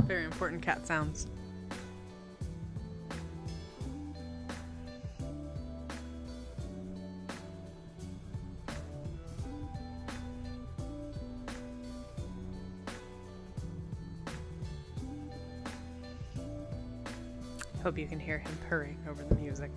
Very important cat sounds. Hope you can hear him purring over the music.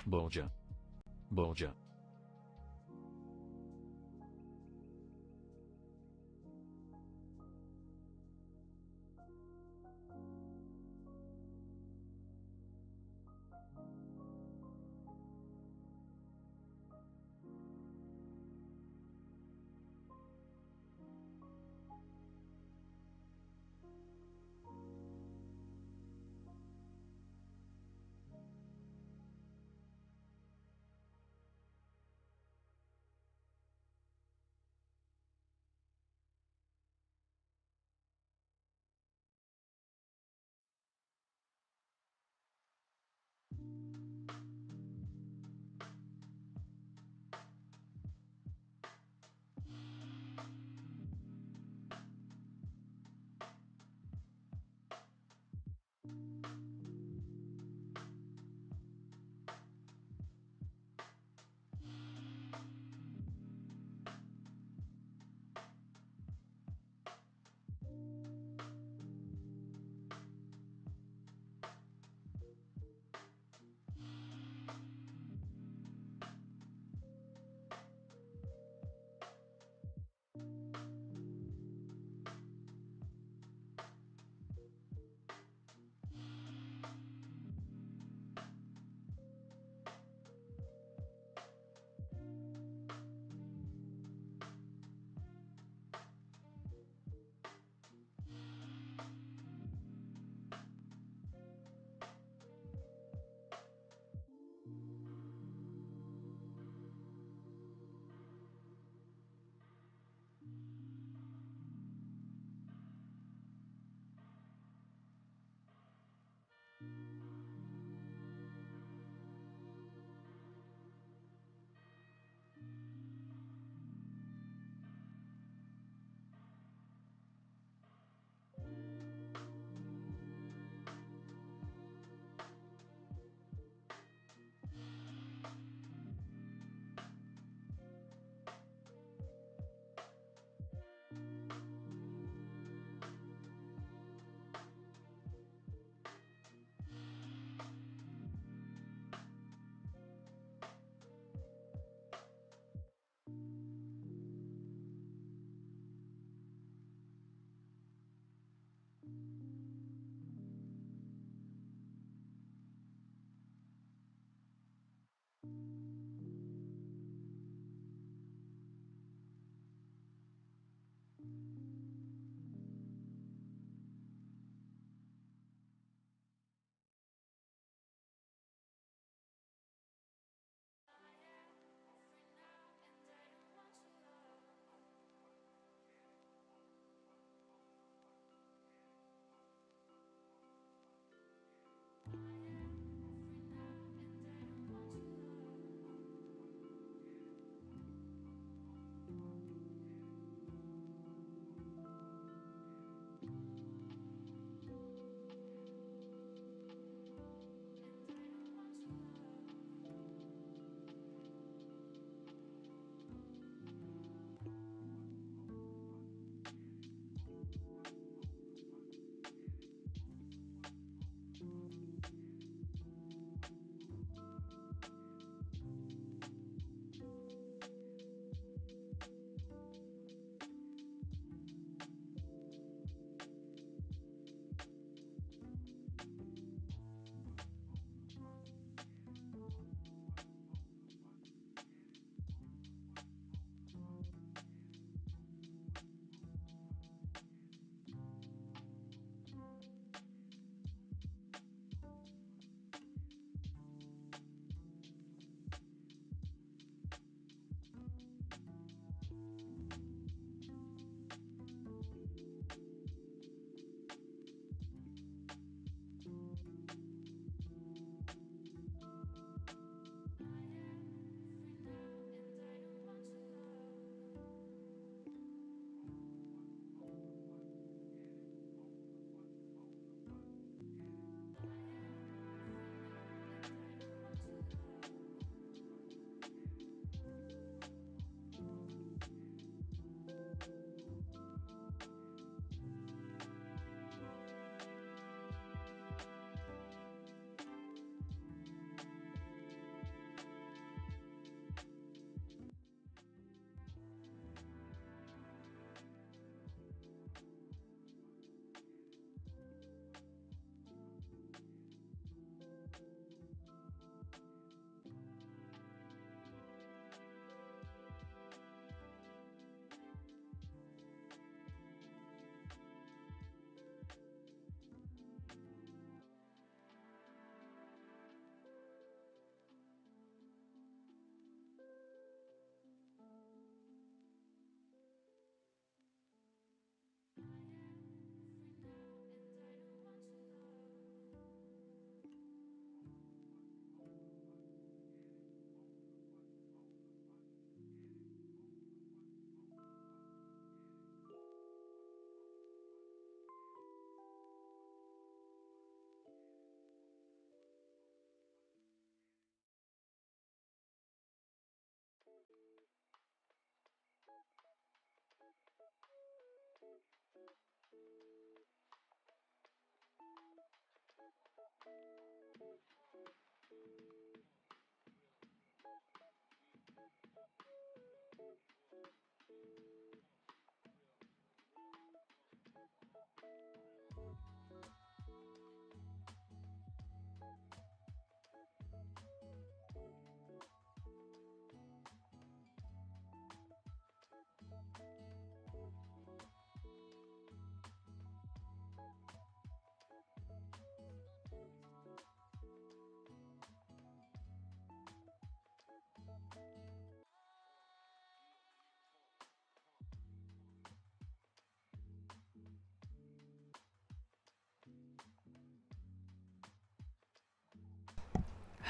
Bolgia. Bolgia.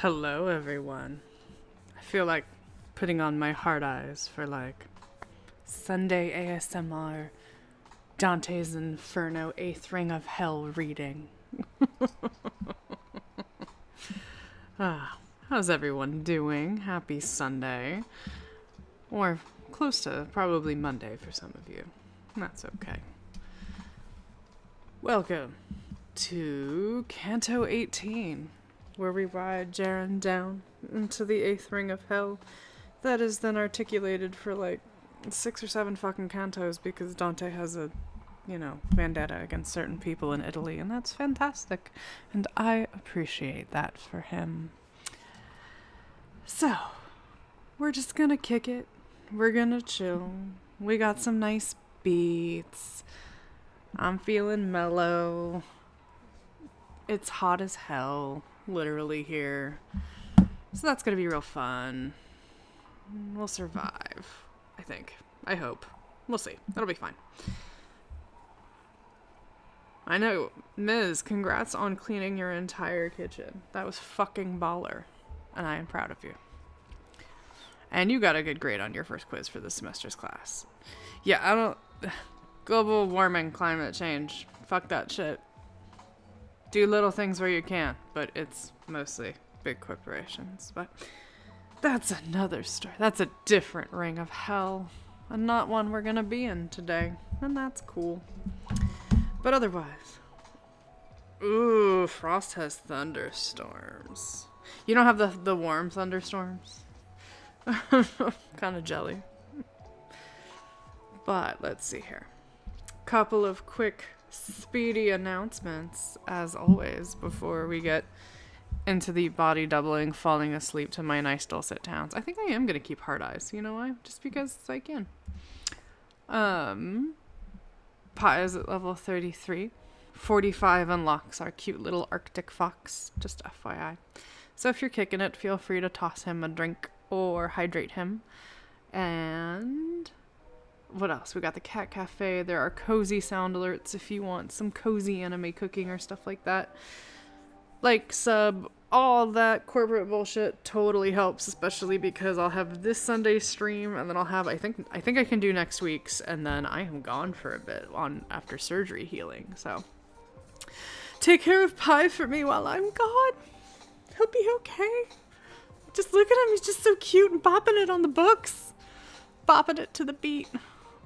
Hello, everyone. I feel like putting on my hard eyes for like Sunday ASMR, Dante's Inferno, 8th Ring of Hell reading. How's everyone doing? Happy Sunday. Or close to probably Monday for some of you. That's okay. Welcome to Canto XVIII, where we ride Geryon down into the 8th Ring of Hell. That is then articulated for like 6 or 7 fucking cantos because Dante has a, vendetta against certain people in Italy, and that's fantastic. And I appreciate that for him. So, we're just gonna kick it. We're gonna chill. We got some nice beats. I'm feeling mellow. It's hot as hell, literally here. So that's gonna be real fun. We'll survive, I think. I hope. We'll see. That'll be fine. I know, Ms., congrats on cleaning your entire kitchen. That was fucking baller. And I am proud of you. And you got a good grade on your first quiz for this semester's class. Yeah, global warming, climate change. Fuck that shit. Do little things where you can, but it's mostly big corporations. But that's another story. That's a different ring of hell. And not one we're gonna be in today. And that's cool. But otherwise. Ooh, Frost has thunderstorms. You don't have the warm thunderstorms? Kind of jelly. But let's see here. Couple of quick, speedy announcements, as always, before we get into the body doubling, falling asleep to my nice dulcet tones. I think I am going to keep hard eyes. You know why? Just because I can. Pi is at level 33. 45 unlocks our cute little Arctic fox. Just FYI. So if you're kicking it, feel free to toss him a drink or hydrate him. And what else? We got the cat cafe. There are cozy sound alerts if you want some cozy anime cooking or stuff like that. Like, sub, all that corporate bullshit totally helps, especially because I'll have this Sunday stream, and then I'll have, I think I can do next week's, and then I am gone for a bit after surgery healing. So take care of Pi for me while I'm gone. He'll be okay. Just look at him. He's just so cute and bopping it on the books. Bopping it to the beat.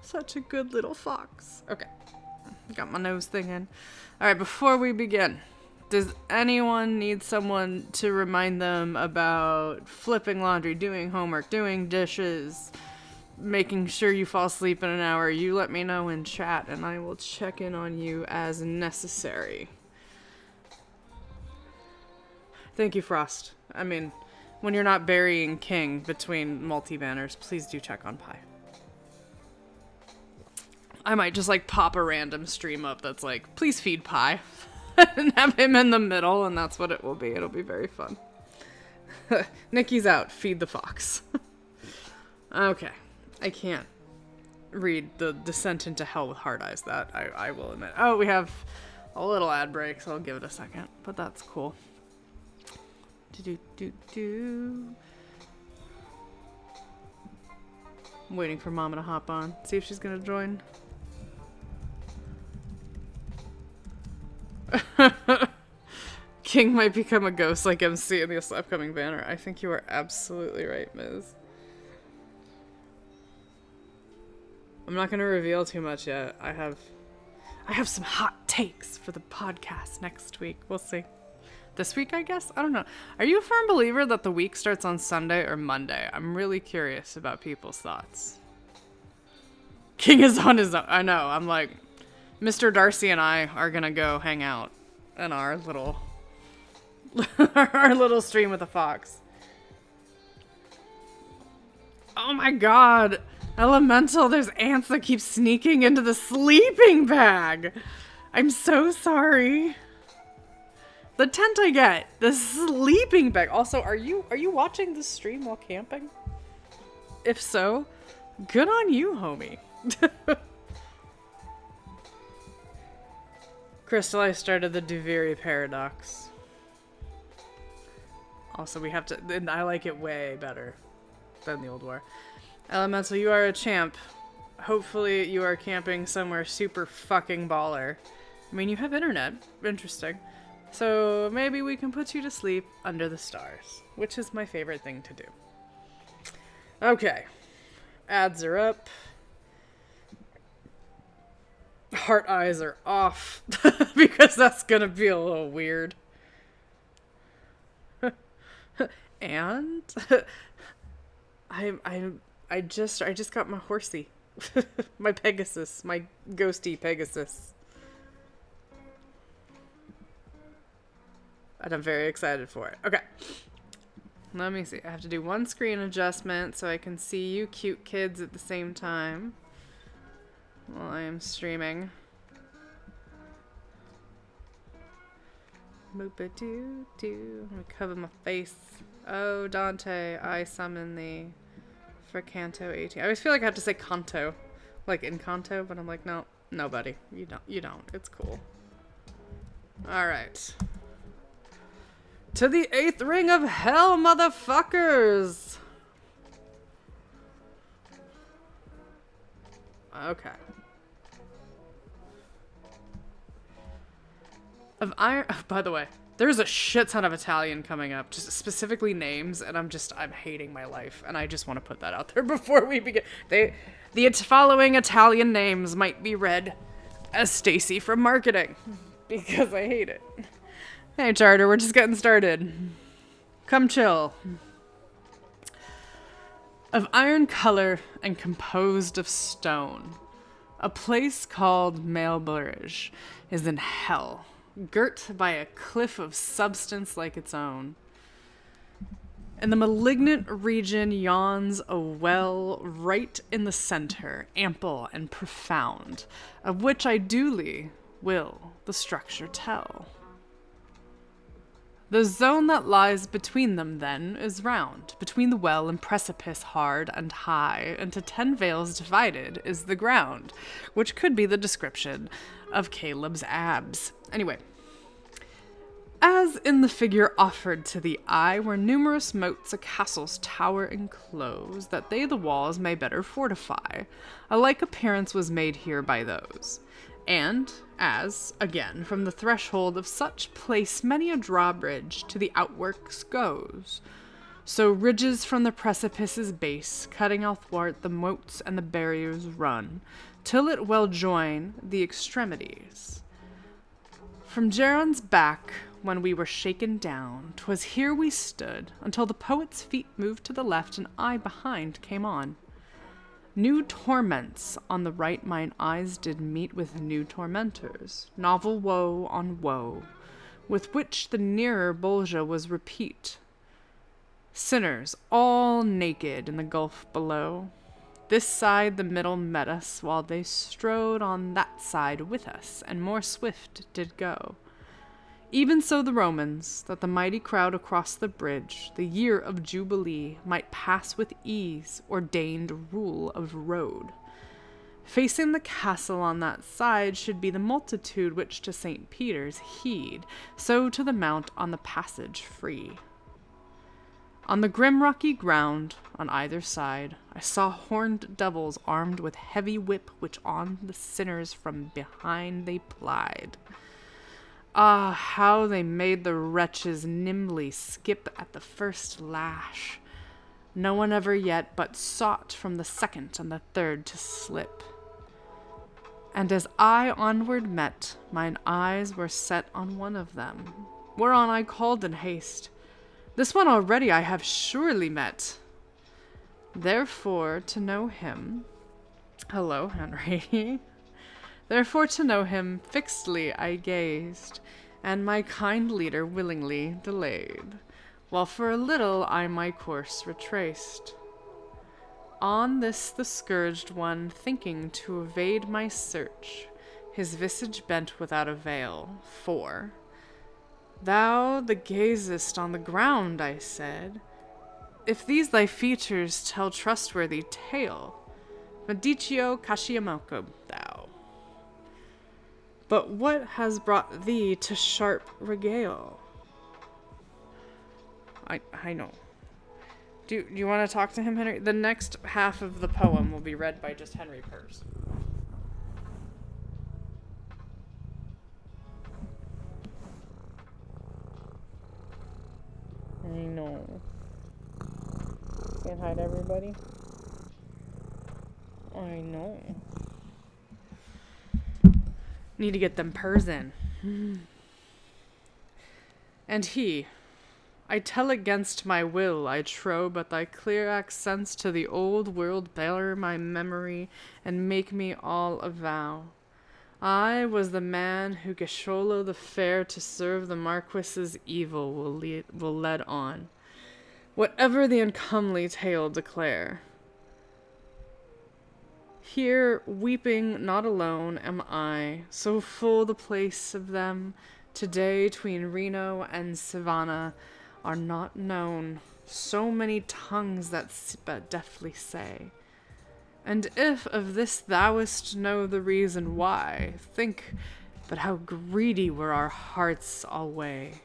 Such a good little fox. Okay. Got my nose thing in. Alright, before we begin, does anyone need someone to remind them about flipping laundry, doing homework, doing dishes, making sure you fall asleep in an hour? You let me know in chat and I will check in on you as necessary. Thank you, Frost. I mean, when you're not burying King between multi-banners, please do check on Pi. I might just pop a random stream up that's like, please feed Pi. And have him in the middle, and that's what it will be. It'll be very fun. Nikki's out. Feed the fox. Okay. I can't read the Descent into Hell with hard eyes. That I will admit. Oh, we have a little ad break, so I'll give it a second. But that's cool. I'm waiting for Mama to hop on. See if she's gonna join. King might become a ghost like MC in this upcoming banner. I think you are absolutely right, Ms. I'm not gonna reveal too much yet. I have some hot takes for the podcast next week. We'll see. This week, I guess? I don't know. Are you a firm believer that the week starts on Sunday or Monday? I'm really curious about people's thoughts. King is on his own. I know. I'm like, Mr. Darcy and I are gonna go hang out in our little stream with the fox. Oh my god. Elemental, there's ants that keep sneaking into the sleeping bag. I'm so sorry. The tent I get. The sleeping bag. Also, are you watching the stream while camping? If so, good on you, homie. Crystal, I started the Duviri paradox. Also, we have to... And I like it way better than the old war. Elemental, you are a champ. Hopefully you are camping somewhere super fucking baller. I mean, you have internet. Interesting. So maybe we can put you to sleep under the stars, which is my favorite thing to do. Okay. Ads are up. Heart eyes are off because that's gonna be a little weird. And I just got my horsey. My Pegasus, my ghosty Pegasus. And I'm very excited for it. Okay. Let me see. I have to do one screen adjustment so I can see you cute kids at the same time while I am streaming. Boop-a-doo-doo. I'm gonna cover my face. Oh, Dante, I summon thee for Canto XVIII. I always feel like I have to say Canto, like in Canto, but I'm like, no, nobody. You don't. It's cool. All right. To the 8th ring of hell, motherfuckers! Okay. Of iron... Oh, by the way, there's a shit ton of Italian coming up, just specifically names, and I'm hating my life, and I just want to put that out there before we begin. The following Italian names might be read as Stacy from marketing, because I hate it. Hey, Charter, we're just getting started. Come chill. Of iron color and composed of stone, a place called Malburge is in hell, girt by a cliff of substance like its own. In the malignant region yawns a well right in the center, ample and profound, of which I duly will the structure tell. The zone that lies between them, then, is round. Between the well and precipice hard and high, into 10 vales divided, is the ground, which could be the description of Caleb's abs. Anyway, as in the figure offered to the eye, were numerous moats a castle's tower enclose, that they the walls may better fortify. A like appearance was made here by those. And, as, again, from the threshold of such place many a drawbridge to the outworks goes, so ridges from the precipice's base, cutting athwart the moats and the barriers run, till it well join the extremities. From Geryon's back, when we were shaken down, 'twas here we stood, until the poet's feet moved to the left and I behind came on. New torments on the right mine eyes did meet with new tormentors, novel woe on woe, with which the nearer Bolgia was repeat. Sinners all naked in the gulf below. This side the middle met us, while they strode on that side with us, and more swift did go. Even so the Romans, that the mighty crowd across the bridge, the year of Jubilee, might pass with ease, ordained rule of road. Facing the castle on that side should be the multitude which to St. Peter's heed, so to the mount on the passage free. On the grim rocky ground, on either side, I saw horned devils armed with heavy whip, which on the sinners from behind they plied. Ah, how they made the wretches nimbly skip at the first lash. No one ever yet but sought from the second and the third to slip. And as I onward met, mine eyes were set on one of them, whereon I called in haste, "This one already I have surely met." Therefore to know him... Hello, Henry. Therefore to know him fixedly I gazed, and my kind leader willingly delayed, while for a little I my course retraced. On this the scourged one, thinking to evade my search, his visage bent without avail, for, "Thou the gazest on the ground," I said, "if these thy features tell trustworthy tale, Medicio Kashiamoko thou. But what has brought thee to sharp regale?" I know. Do you want to talk to him, Henry? The next half of the poem will be read by just Henry Purse. I know. Saying hi to everybody. I know. Need to get them purrs in. And he, I tell against my will, I trow, but thy clear accents to the old world bear my memory, and make me all avow. I was the man who Gasholo the fair to serve the Marquis's evil will lead on, whatever the uncomely tale declare. Here, weeping not alone, am I, so full the place of them, today 'tween Reno and Savannah are not known, so many tongues that but deftly say. And if of this thou'st know the reason why, think but how greedy were our hearts alway.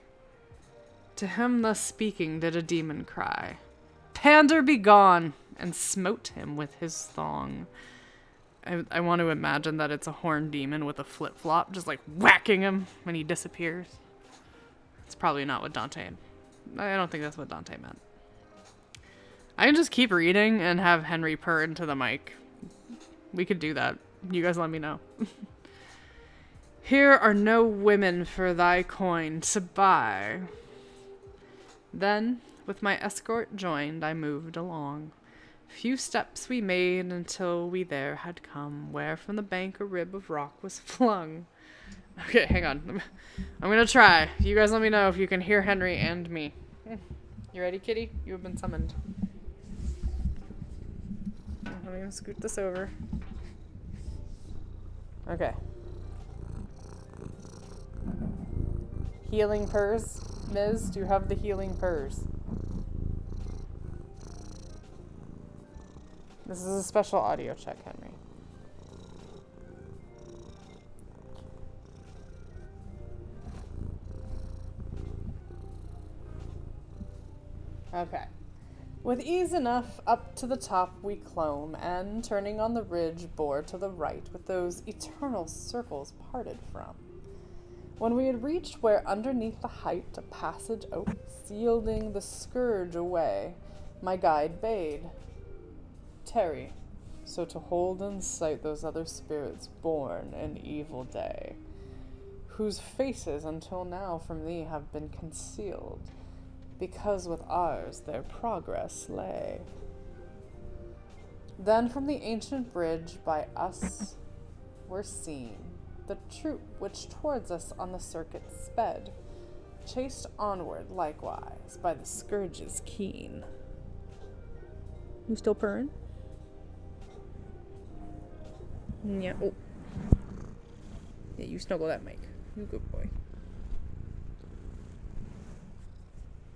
To him thus speaking did a demon cry, Pander be gone, and smote him with his thong. I want to imagine that it's a horned demon with a flip-flop, just like whacking him when he disappears. It's probably not what Dante... I don't think that's what Dante meant. I can just keep reading and have Henry purr into the mic. We could do that. You guys let me know. Here are no women for thy coin to buy. Then, with my escort joined, I moved along. Few steps we made until we there had come, where from the bank a rib of rock was flung. Okay, hang on. I'm gonna try. You guys let me know if you can hear Henry and me. You ready, kitty? You have been summoned. I'm gonna scoot this over. Okay. Healing purrs. Ms., do you have the healing purrs? This is a special audio check, Henry. Okay. With ease enough, up to the top we clomb, and, turning on the ridge, bore to the right, with those eternal circles parted from. When we had reached where underneath the height a passage opes, yielding the scourge away, my guide bade, tarry, so to hold in sight those other spirits born in evil day, whose faces until now from thee have been concealed, because with ours their progress lay. Then from the ancient bridge by us were seen the troop which towards us on the circuit sped, chased onward likewise by the scourges keen. You still purring? Yeah. Oh. Yeah, you snuggle that mic. You good boy.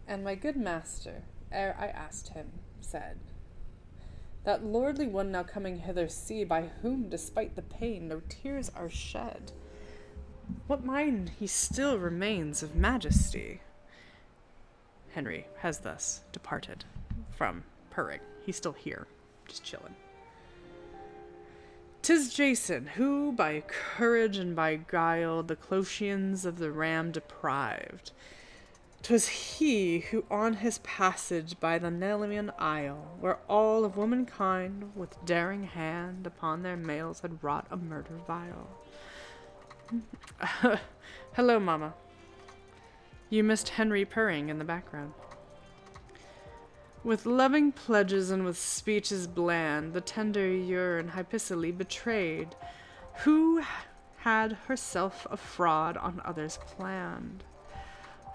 And my good master, ere I asked him, said, That lordly one now coming hither see, by whom, despite the pain, no tears are shed. What mind he still remains of majesty? Henry has thus departed from purring. He's still here, just chilling. 'Tis Jason, who by courage and by guile the Clothians of the ram deprived. 'Twas he who on his passage by the Nelmian Isle, where all of womankind with daring hand upon their males had wrought a murder vile. Hello, Mama. You missed Henry purring in the background. With loving pledges and with speeches bland, the tender urine Hypsicely betrayed, who had herself a fraud on others planned.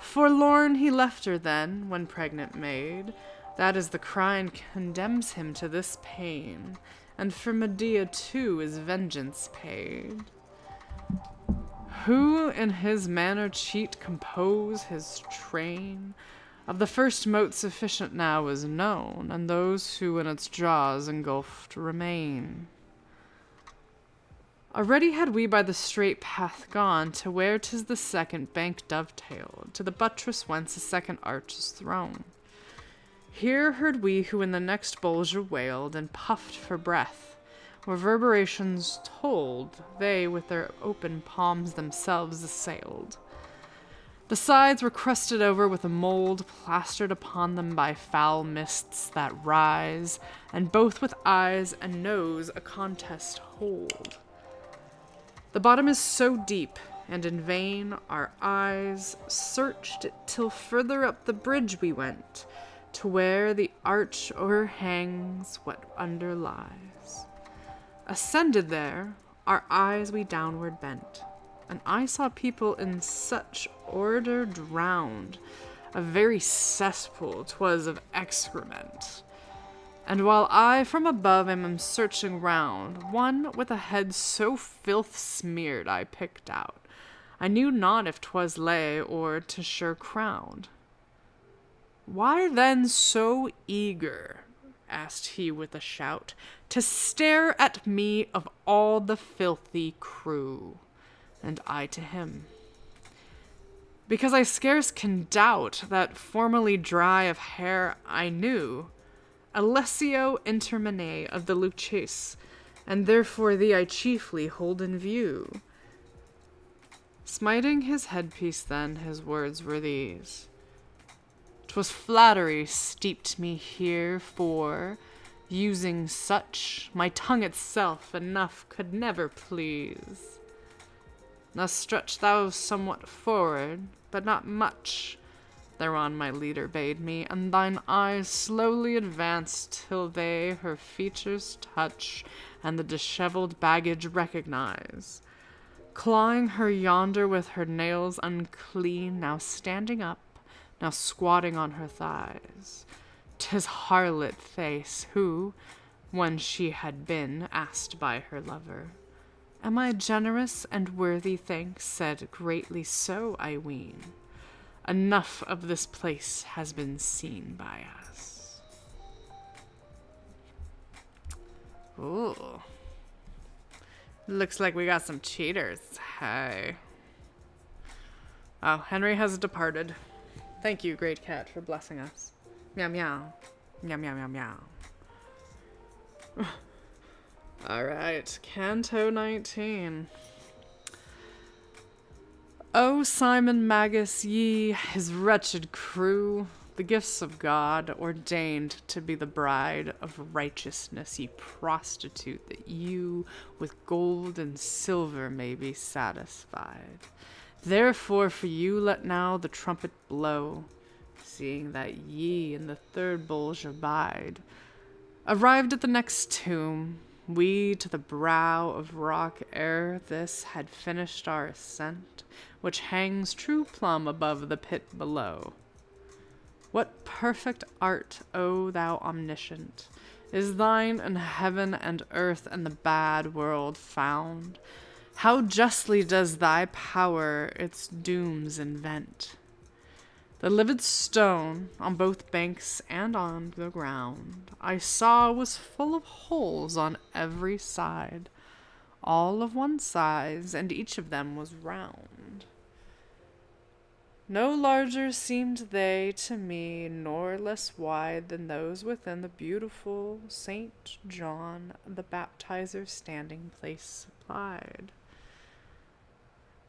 Forlorn he left her then, when pregnant made, that is the crime condemns him to this pain, and for Medea too is vengeance paid. Who in his manner cheat compose his train, of the first mote sufficient now is known, and those who in its jaws engulfed remain. Already had we by the straight path gone, to where 'tis the second bank dovetailed, to the buttress whence a second arch is thrown. Here heard we who in the next Bolgia wailed and puffed for breath. Reverberations told, they with their open palms themselves assailed. The sides were crusted over with a mold plastered upon them by foul mists that rise, and both with eyes and nose a contest hold. The bottom is so deep, and in vain our eyes searched till further up the bridge we went, to where the arch o'erhangs what underlies. Ascended there, our eyes we downward bent, and I saw people in such order drowned, a very cesspool 'twas of excrement. And while I from above am searching round, one with a head so filth smeared I picked out. I knew not if 'twas lay or to sure crowned. Why then so eager, asked he with a shout, to stare at me of all the filthy crew? And I to him. Because I scarce can doubt that formerly dry of hair I knew, Alessio Intermene of the Lucchese, and therefore thee I chiefly hold in view. Smiting his headpiece then, his words were these. 'Twas flattery steeped me here, for, using such, my tongue itself enough could never please. Now stretch thou somewhat forward, but not much, thereon my leader bade me, and thine eyes slowly advance till they her features touch, and the dishevelled baggage recognize. Clawing her yonder with her nails unclean, now standing up, now squatting on her thighs. 'Tis harlot face, who, when she had been asked by her lover, Am I generous and worthy thanks? Said greatly so, I ween. Enough of this place has been seen by us. Ooh. Looks like we got some cheaters. Hey. Oh, Henry has departed. Thank you, great cat, for blessing us. Meow meow. Meow meow meow meow. Alright, Canto 19. O Simon Magus, ye, his wretched crew, the gifts of God, ordained to be the bride of righteousness, ye prostitute, that you with gold and silver may be satisfied. Therefore for you let now the trumpet blow, seeing that ye in the third bulge abide. Arrived at the next tomb, we to the brow of rock ere this had finished our ascent, which hangs true plumb above the pit below. What perfect art, O thou omniscient, is thine in heaven and earth and the bad world found? How justly does thy power its dooms invent! The livid stone, on both banks and on the ground, I saw was full of holes on every side, all of one size, and each of them was round. No larger seemed they to me, nor less wide than those within the beautiful St. John the Baptizer's standing place supplied,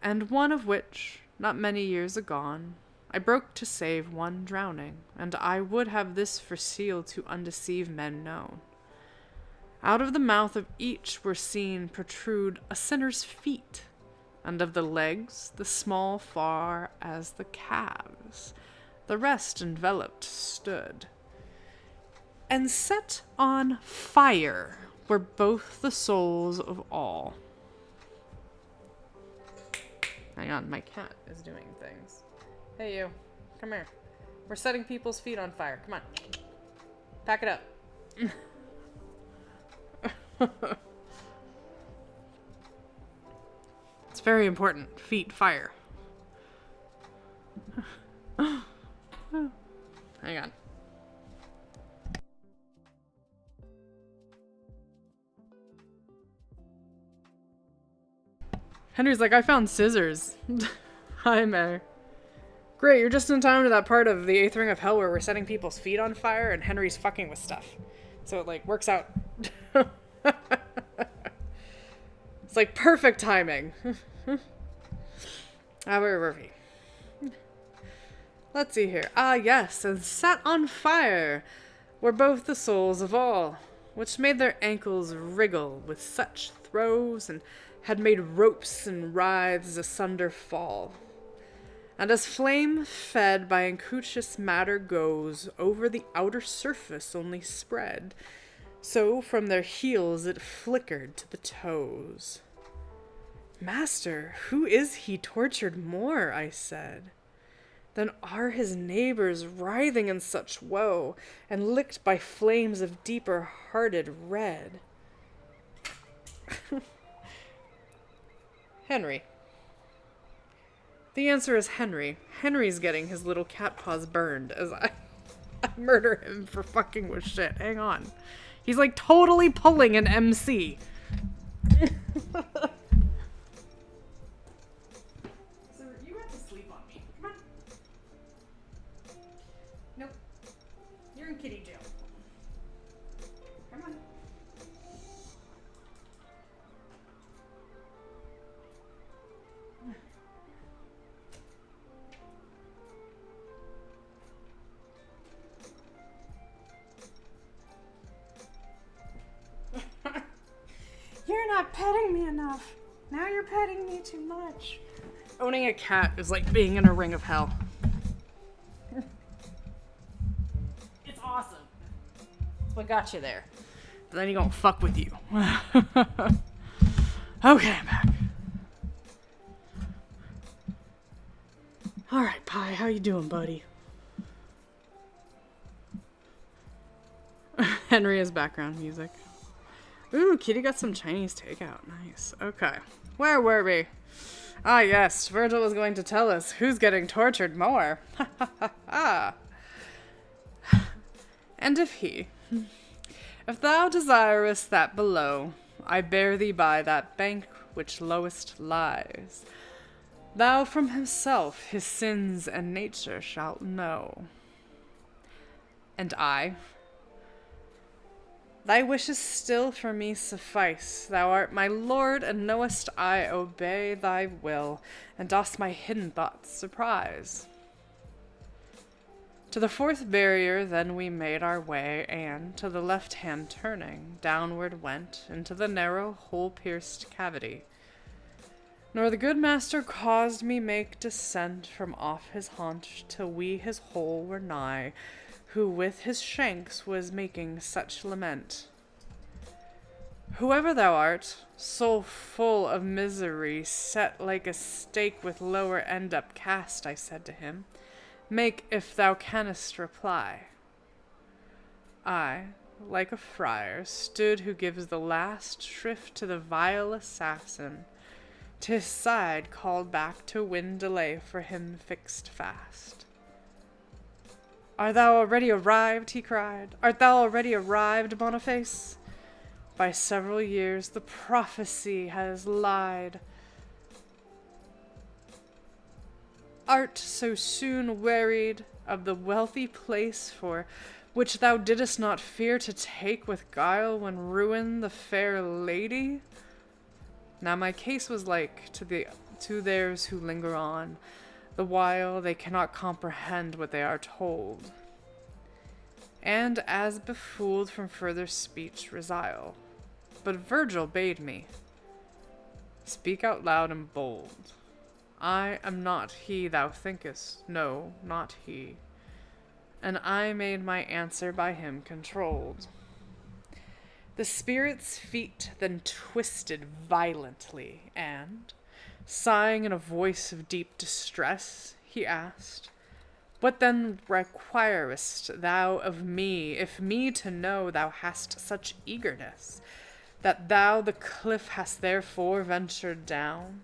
and one of which, not many years agone, I broke to save one drowning, and I would have this for seal to undeceive men known. Out of the mouth of each were seen protrude a sinner's feet, and of the legs the small far as the calves, the rest enveloped stood. And set on fire were both the souls of all. Hang on, my cat is doing things. Hey you, come here. We're setting people's feet on fire. Come on. Pack it up. It's very important. Feet, fire. Hang on. Henry's like, I found scissors. Hi, Mare. Great, you're just in time to that part of the 8th Ring of Hell where we're setting people's feet on fire and Henry's fucking with stuff. So it, like, works out. It's, like, perfect timing. Where were we? Let's see here. Ah, yes, and set on fire were both the souls of all, which made their ankles wriggle with such throes, and had made ropes and writhes asunder fall. And as flame fed by unctuous matter goes over the outer surface only spread, so from their heels it flickered to the toes. Master, who is he tortured more, I said, than are his neighbors writhing in such woe, and licked by flames of deeper hearted red? Henry. The answer is Henry. Henry's getting his little cat paws burned as I murder him for fucking with shit. Hang on. He's like totally pulling an MC. So you have to sleep on me. Come on. Nope. You're in kitty jail. Come on. You're not petting me enough. Now you're petting me too much. Owning a cat is like being in a ring of hell. It's awesome. That's what got you there. But then he gonna fuck with you. Okay, I'm back. Alright, Pi, how you doing, buddy? Henry has background music. Ooh, Kitty got some Chinese takeout. Nice. Okay. Where were we? Ah, yes. Vergil was going to tell us who's getting tortured more. Ha ha ha ha. And if thou desirest that below, I bear thee by that bank which lowest lies, thou from himself his sins and nature shalt know. And I, thy wishes still for me suffice. Thou art my lord, and knowest I obey thy will, and dost my hidden thoughts surprise. To the 4th barrier then we made our way, and, to the left hand turning, downward went into the narrow hole-pierced cavity. Nor the good master caused me make descent from off his haunch till we his hole were nigh, who with his shanks was making such lament. Whoever thou art, soul full of misery, set like a stake with lower end upcast, I said to him, make if thou canst reply. I, like a friar, stood who gives the last shrift to the vile assassin, to his side called back to win delay for him fixed fast. Art thou already arrived? He cried. Art thou already arrived, Boniface? By several years the prophecy has lied. Art so soon wearied of the wealthy place for which thou didst not fear to take with guile when ruined the fair lady? Now my case was like to theirs who linger on, the while they cannot comprehend what they are told, and as befooled from further speech resile. But Vergil bade me speak out loud and bold. I am not he thou thinkest, no, not he. And I made my answer by him controlled. The spirit's feet then twisted violently, and, sighing in a voice of deep distress, he asked, what then requirest thou of me, if me to know thou hast such eagerness, that thou the cliff hast therefore ventured down?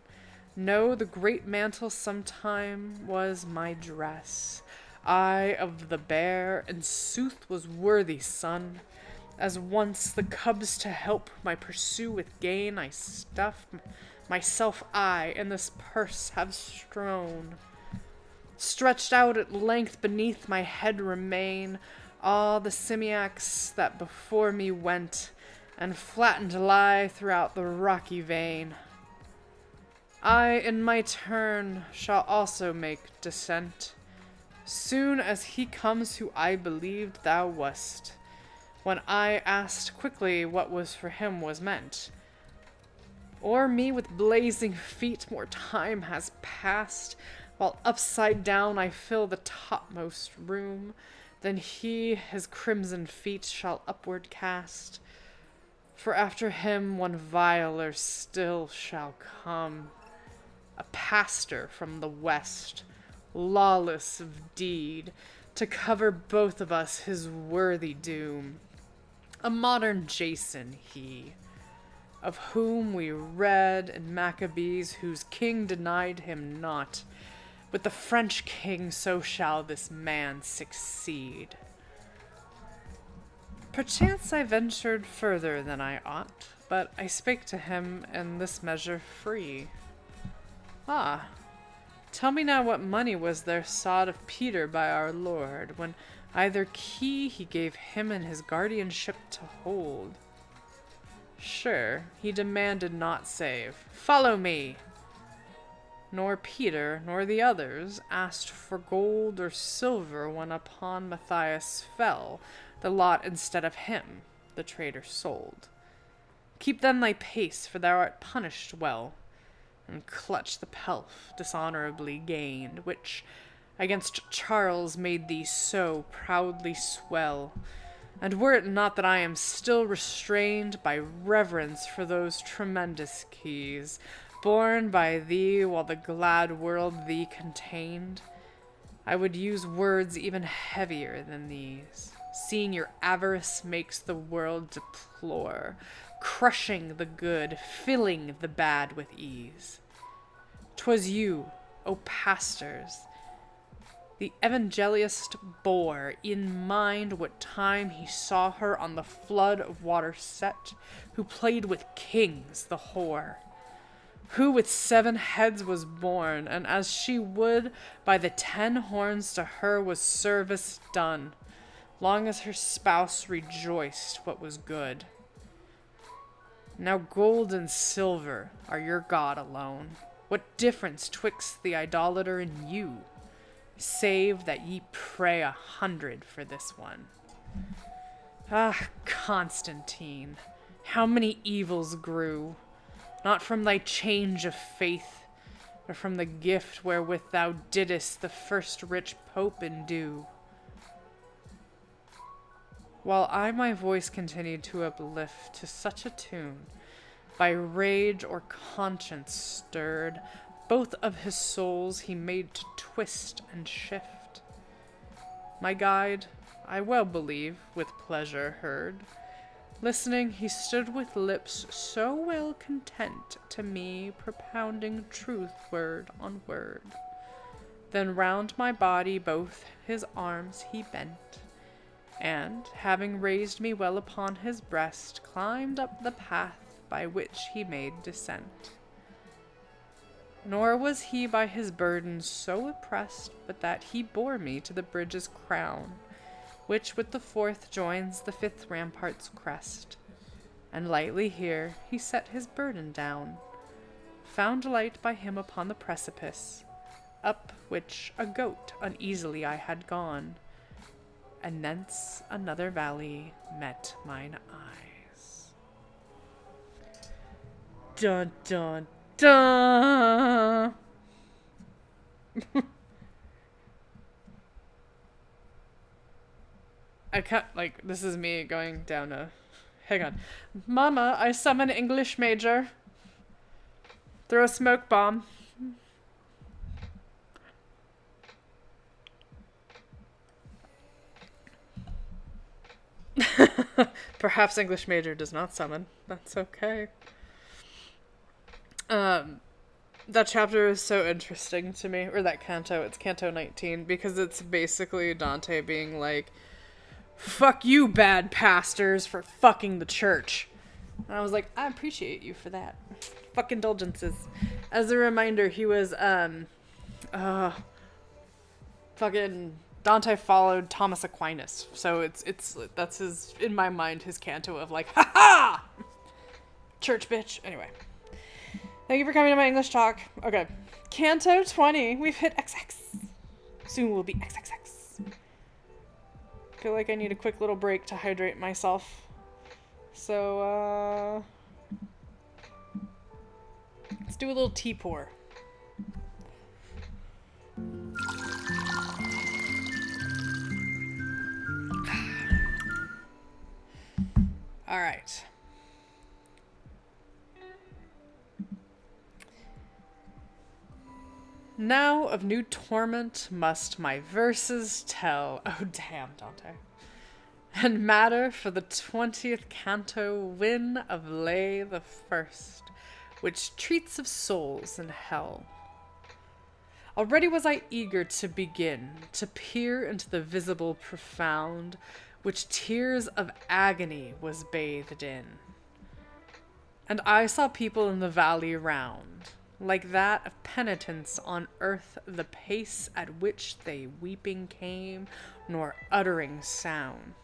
Know the great mantle sometime was my dress. I of the bear, in sooth was worthy son, as once the cubs to help my pursue with gain I stuffed myself I in this purse have strown. Stretched out at length beneath my head remain all the simiacs that before me went, and flattened lie throughout the rocky vein. I, in my turn, shall also make descent, soon as he comes who I believed thou wast, when I asked quickly what was for him was meant. O'er me with blazing feet more time has passed, while upside down I fill the topmost room, then he his crimson feet shall upward cast, for after him one viler still shall come, a pastor from the west, lawless of deed, to cover both of us his worthy doom. A modern Jason he, of whom we read in Maccabees, whose king denied him not. With the French king so shall this man succeed. Perchance I ventured further than I ought, but I spake to him in this measure free. Ah, tell me now what money was there sought of Peter by our Lord, when either key he gave him in his guardianship to hold. Sure, he demanded not save, "Follow me!" Nor Peter, nor the others, asked for gold or silver when upon Matthias fell, the lot instead of him, the traitor sold. Keep then thy pace, for thou art punished well, and clutch the pelf dishonorably gained, which against Charles made thee so proudly swell. And were it not that I am still restrained by reverence for those tremendous keys, borne by thee while the glad world thee contained, I would use words even heavier than these, seeing your avarice makes the world deplore, crushing the good, filling the bad with ease. 'Twas you, O pastors, the evangelist bore in mind what time he saw her on the flood of water set, who played with kings, the whore, who with 7 heads was born, and as she would by the 10 horns to her was service done, long as her spouse rejoiced what was good. Now gold and silver are your God alone. What difference twixt the idolater and you, save that ye pray 100 for this one? Ah, Constantine, how many evils grew, not from thy change of faith, but from the gift wherewith thou didst the first rich pope endue. While I my voice continued to uplift to such a tune, by rage or conscience stirred, both of his souls he made to twist and shift. My guide, I well believe, with pleasure heard. Listening, he stood with lips so well content to me, propounding truth word on word. Then round my body both his arms he bent, and, having raised me well upon his breast, climbed up the path by which he made descent. Nor was he by his burden so oppressed, but that he bore me to the bridge's crown, which with the 4th joins the 5th rampart's crest, and lightly here he set his burden down, found light by him upon the precipice, up which a goat uneasily I had gone, and thence another valley met mine eyes. Dun dun dun! I can't, like, this is me going down a... Hang on. Mama, I summon English major. Throw a smoke bomb. Perhaps English major does not summon. That's okay. That chapter is so interesting to me. Or that canto. It's Canto 19. Because it's basically Dante being like, fuck you, bad pastors, for fucking the church. And I was like, I appreciate you for that. Fuck indulgences. As a reminder, he was, fucking Dante followed Thomas Aquinas, so that's his, in my mind, his canto of like, ha ha, church bitch. Anyway, thank you for coming to my English talk. Okay, Canto 20. We've hit XX. Soon we'll be XXX. I feel like I need a quick little break to hydrate myself. So let's do a little tea pour. All right. Now of new torment must my verses tell. Oh, damn, Dante. And matter for the 20th canto win of Lay the First, which treats of souls in hell. Already was I eager to begin, to peer into the visible profound, which tears of agony was bathed in. And I saw people in the valley round, like that of penitence on earth, the pace at which they weeping came, nor uttering sound.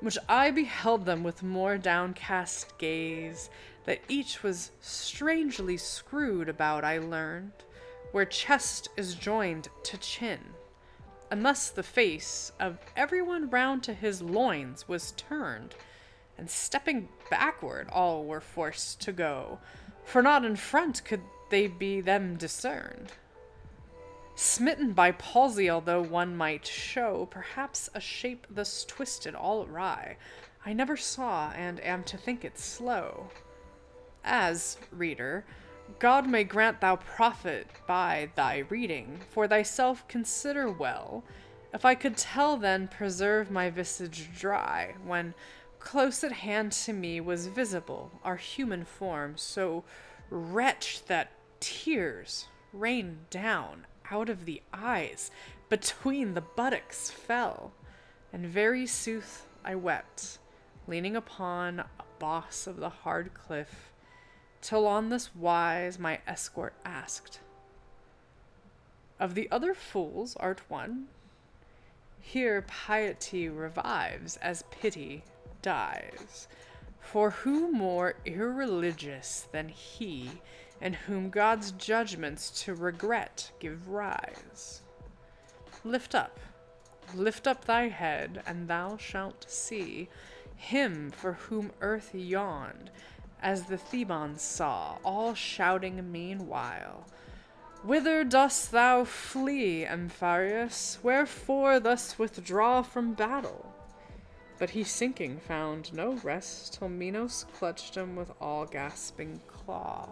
Which I beheld them with more downcast gaze, that each was strangely screwed about, I learned, where chest is joined to chin, and thus the face of everyone round to his loins was turned, and stepping backward all were forced to go, for not in front could they be them discerned. Smitten by palsy, although one might show perhaps a shape thus twisted all awry, I never saw, and am to think it slow. As, reader, God may grant thou profit by thy reading, for thyself consider well, if I could tell then preserve my visage dry, when close at hand to me was visible our human form, so wretched that tears rained down out of the eyes, between the buttocks fell, and very sooth I wept, leaning upon a boss of the hard cliff, till on this wise my escort asked, of the other fools art one? Here piety revives as pity dies. For who more irreligious than he, in whom God's judgments to regret give rise? Lift up thy head, and thou shalt see him for whom earth yawned, as the Thebans saw, all shouting meanwhile, whither dost thou flee, Amphiaraus? Wherefore thus withdraw from battle? But he sinking found no rest, till Minos clutched him with all gasping claw.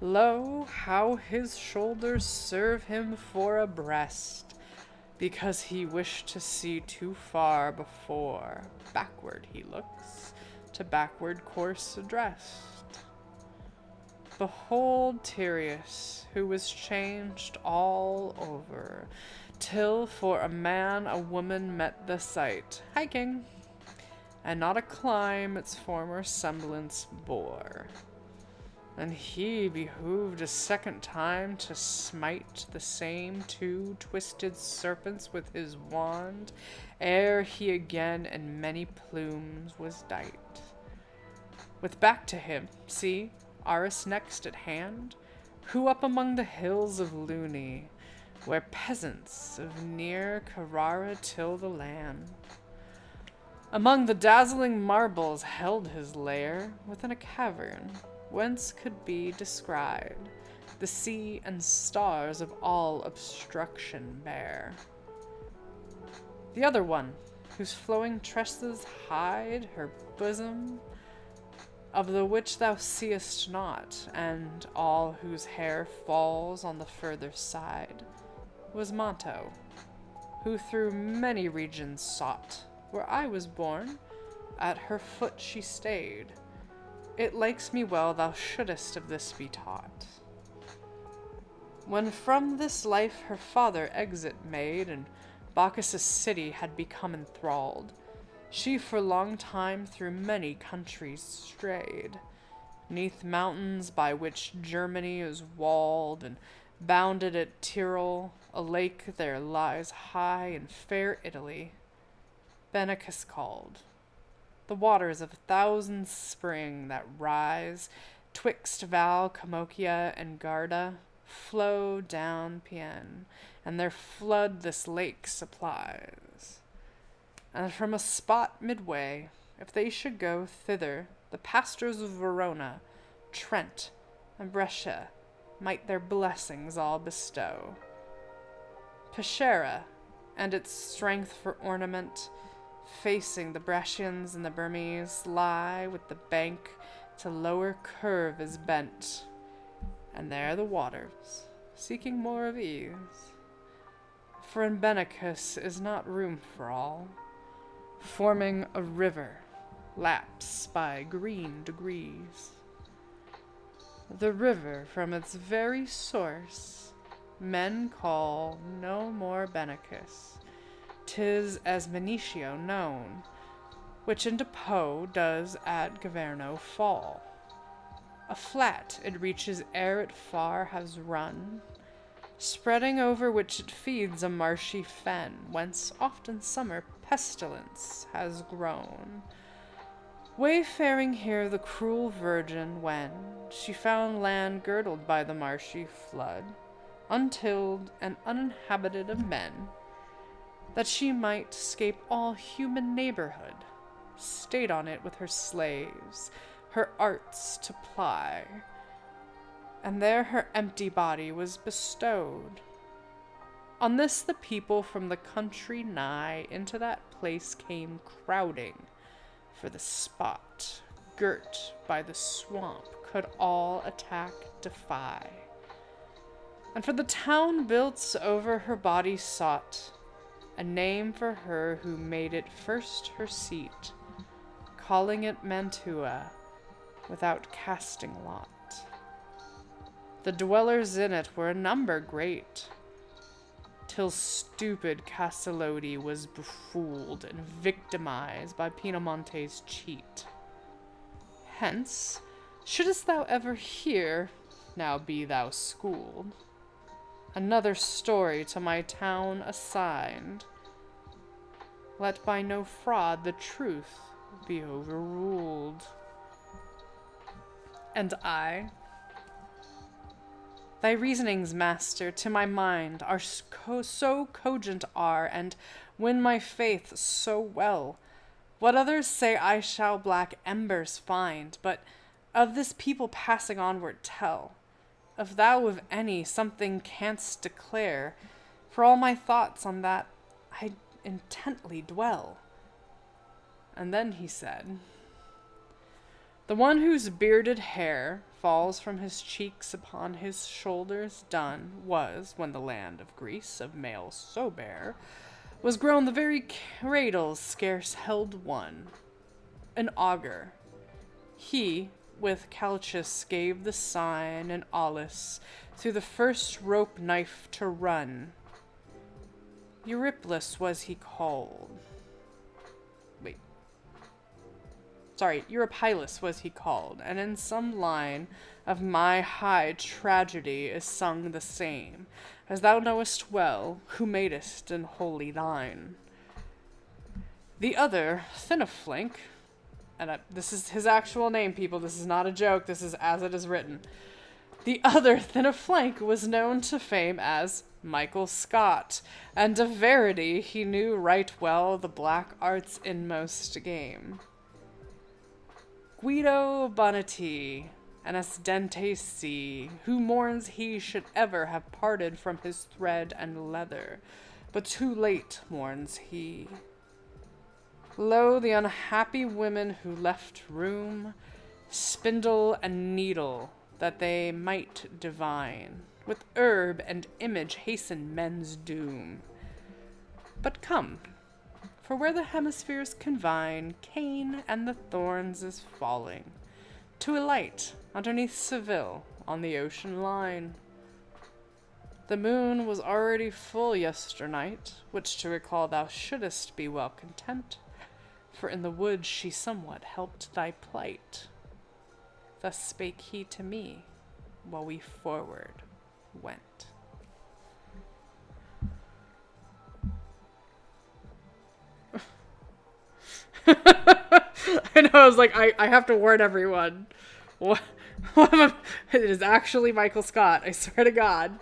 Lo, how his shoulders serve him for a breast, because he wished to see too far before. Backward he looks, to backward course addressed. Behold Tereus, who was changed all over, till for a man a woman met the sight, hiking, and not a clime its former semblance bore. And he behooved a second time to smite the same two twisted serpents with his wand, ere he again in many plumes was dight. With back to him, see, Aris next at hand, who up among the hills of Luni, where peasants of near Carrara till the land, among the dazzling marbles held his lair, within a cavern, whence could be descried the sea and stars of all obstruction bare. The other one, whose flowing tresses hide her bosom, of the which thou seest not, and all whose hair falls on the further side, was Monto, who through many regions sought, where I was born, at her foot she stayed. It likes me well thou shouldest of this be taught. When from this life her father exit made, and Bacchus' city had become enthralled, she for long time through many countries strayed, 'neath mountains by which Germany is walled, and Bounded at Tyrol, a lake there lies high in fair Italy, Benicus called. The waters of 1,000 spring that rise twixt Val Camocia and Garda flow down Piene, and their flood this lake supplies. And from a spot midway, if they should go thither, the pastors of Verona, Trent, and Brescia might their blessings all bestow. Peschiera, and its strength for ornament, facing the Brescians and the Burmese, lie with the bank to lower curve is bent, and there the waters, seeking more of ease. For in Benicus is not room for all, forming a river, laps by green degrees. The river from its very source men call no more Benicus, 'tis as Benicio known, which into Po does at Gaverno fall. A flat it reaches ere it far has run, spreading over which it feeds a marshy fen, whence often summer pestilence has grown. Wayfaring here the cruel virgin, when she found land girdled by the marshy flood, untilled and uninhabited of men, that she might scape all human neighborhood, stayed on it with her slaves, her arts to ply, and there her empty body was bestowed. On this the people from the country nigh into that place came crowding, for the spot, girt by the swamp, could all attack defy. And for the town built over her body sought a name for her who made it first her seat, calling it Mantua, without casting lot. The dwellers in it were a number great, till stupid Castellodi was befooled and victimized by Piemonte's cheat. Hence, shouldst thou ever hear, now be thou schooled, another story to my town assigned, let by no fraud the truth be overruled. And I, thy reasonings, master, to my mind are so cogent are, and win my faith so well. What others say I shall black embers find, but of this people passing onward tell. If thou of any something canst declare, for all my thoughts on that I intently dwell. And then he said, the one whose bearded hair falls from his cheeks upon his shoulders done was, when the land of Greece of males so bare, was grown the very cradles scarce held one, an augur. He, with Calchas, gave the sign, and Aulis through the first rope knife to run. Eurypylus was he called. Eurypylus was he called, and in some line of my high tragedy is sung the same, as thou knowest well, who madest in holy thine. The other, thin of flank, and this is his actual name, people, this is not a joke, this is as it is written. The other, thin of flank, was known to fame as Michael Scott, and of verity he knew right well the black art's inmost game. Guido Bonatti, an Asdente see, who mourns he should ever have parted from his thread and leather, but too late mourns he. Lo, the unhappy women who left room, spindle and needle, that they might divine, with herb and image hasten men's doom. But come, for where the hemispheres convine, Cain and the thorns is falling, to alight underneath Seville on the ocean line. The moon was already full yesternight, which to recall thou shouldest be well content, for in the wood she somewhat helped thy plight. Thus spake he to me, while we forward went. I was like, I have to warn everyone. What? It is actually Michael Scott. I swear to God.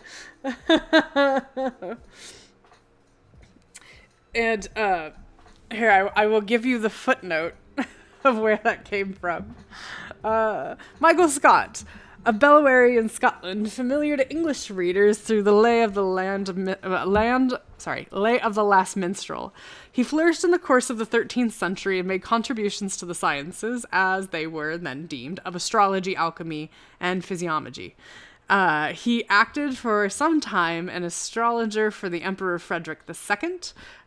And here, I will give you the footnote of where that came from. Michael Scott, a Bellwary in Scotland, familiar to English readers through the Lay of the Lay of the Last Minstrel. He flourished in the course of the 13th century and made contributions to the sciences, as they were then deemed, of astrology, alchemy, and physiology. He acted for some time an astrologer for the Emperor Frederick II.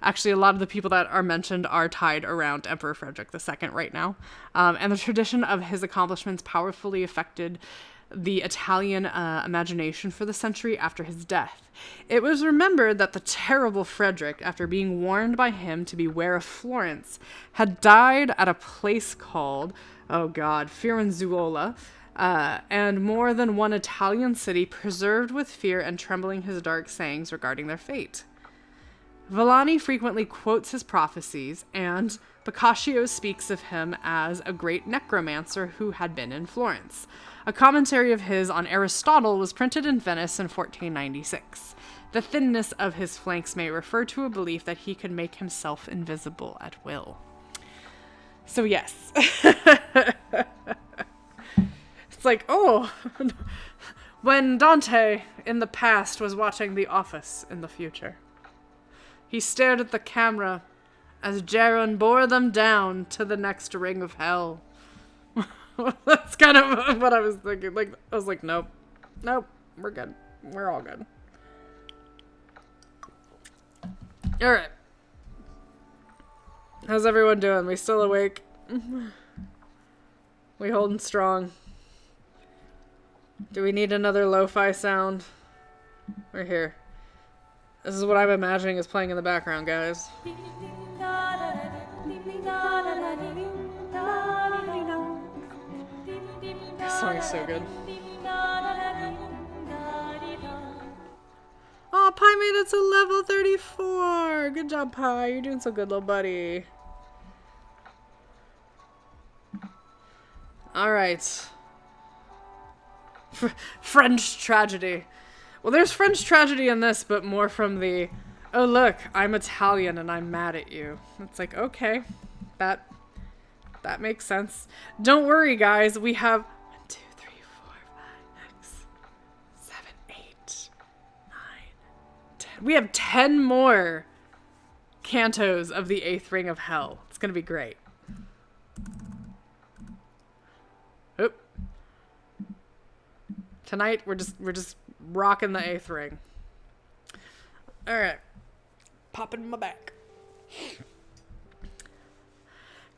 Actually, a lot of the people that are mentioned are tied around Emperor Frederick II right now. And the tradition of his accomplishments powerfully affected the Italian imagination for the century after his death. It was remembered that the terrible Frederick, after being warned by him to beware of Florence, had died at a place called, Firenzuola, and more than one Italian city preserved with fear and trembling his dark sayings regarding their fate. Villani frequently quotes his prophecies, and Boccaccio speaks of him as a great necromancer who had been in Florence. A commentary of his on Aristotle was printed in Venice in 1496. The thinness of his flanks may refer to a belief that he could make himself invisible at will. So yes. It's like, when Dante in the past was watching The Office in the future, he stared at the camera as Geryon bore them down to the next ring of hell. That's kind of what I was thinking. Like, I was like, nope, we're good. We're all good. All right. How's everyone doing? We still awake? We holding strong? Do we need another lo-fi sound? We're here. This is what I'm imagining is playing in the background, guys. This song is so good. Oh, Pi made it to level 34! Good job, Pi. You're doing so good, little buddy. Alright. French tragedy. Well, there's French tragedy in this, but more from the, oh look, I'm Italian and I'm mad at you. It's like, okay, that makes sense. Don't worry, guys. We have 1, 2, 3, 4, 5, 6, 7, 8, 9, 10. We have 10 more cantos of the 8th Ring of Hell. It's gonna be great. Oop. Tonight we're just rocking the 8th ring. All right, popping my back.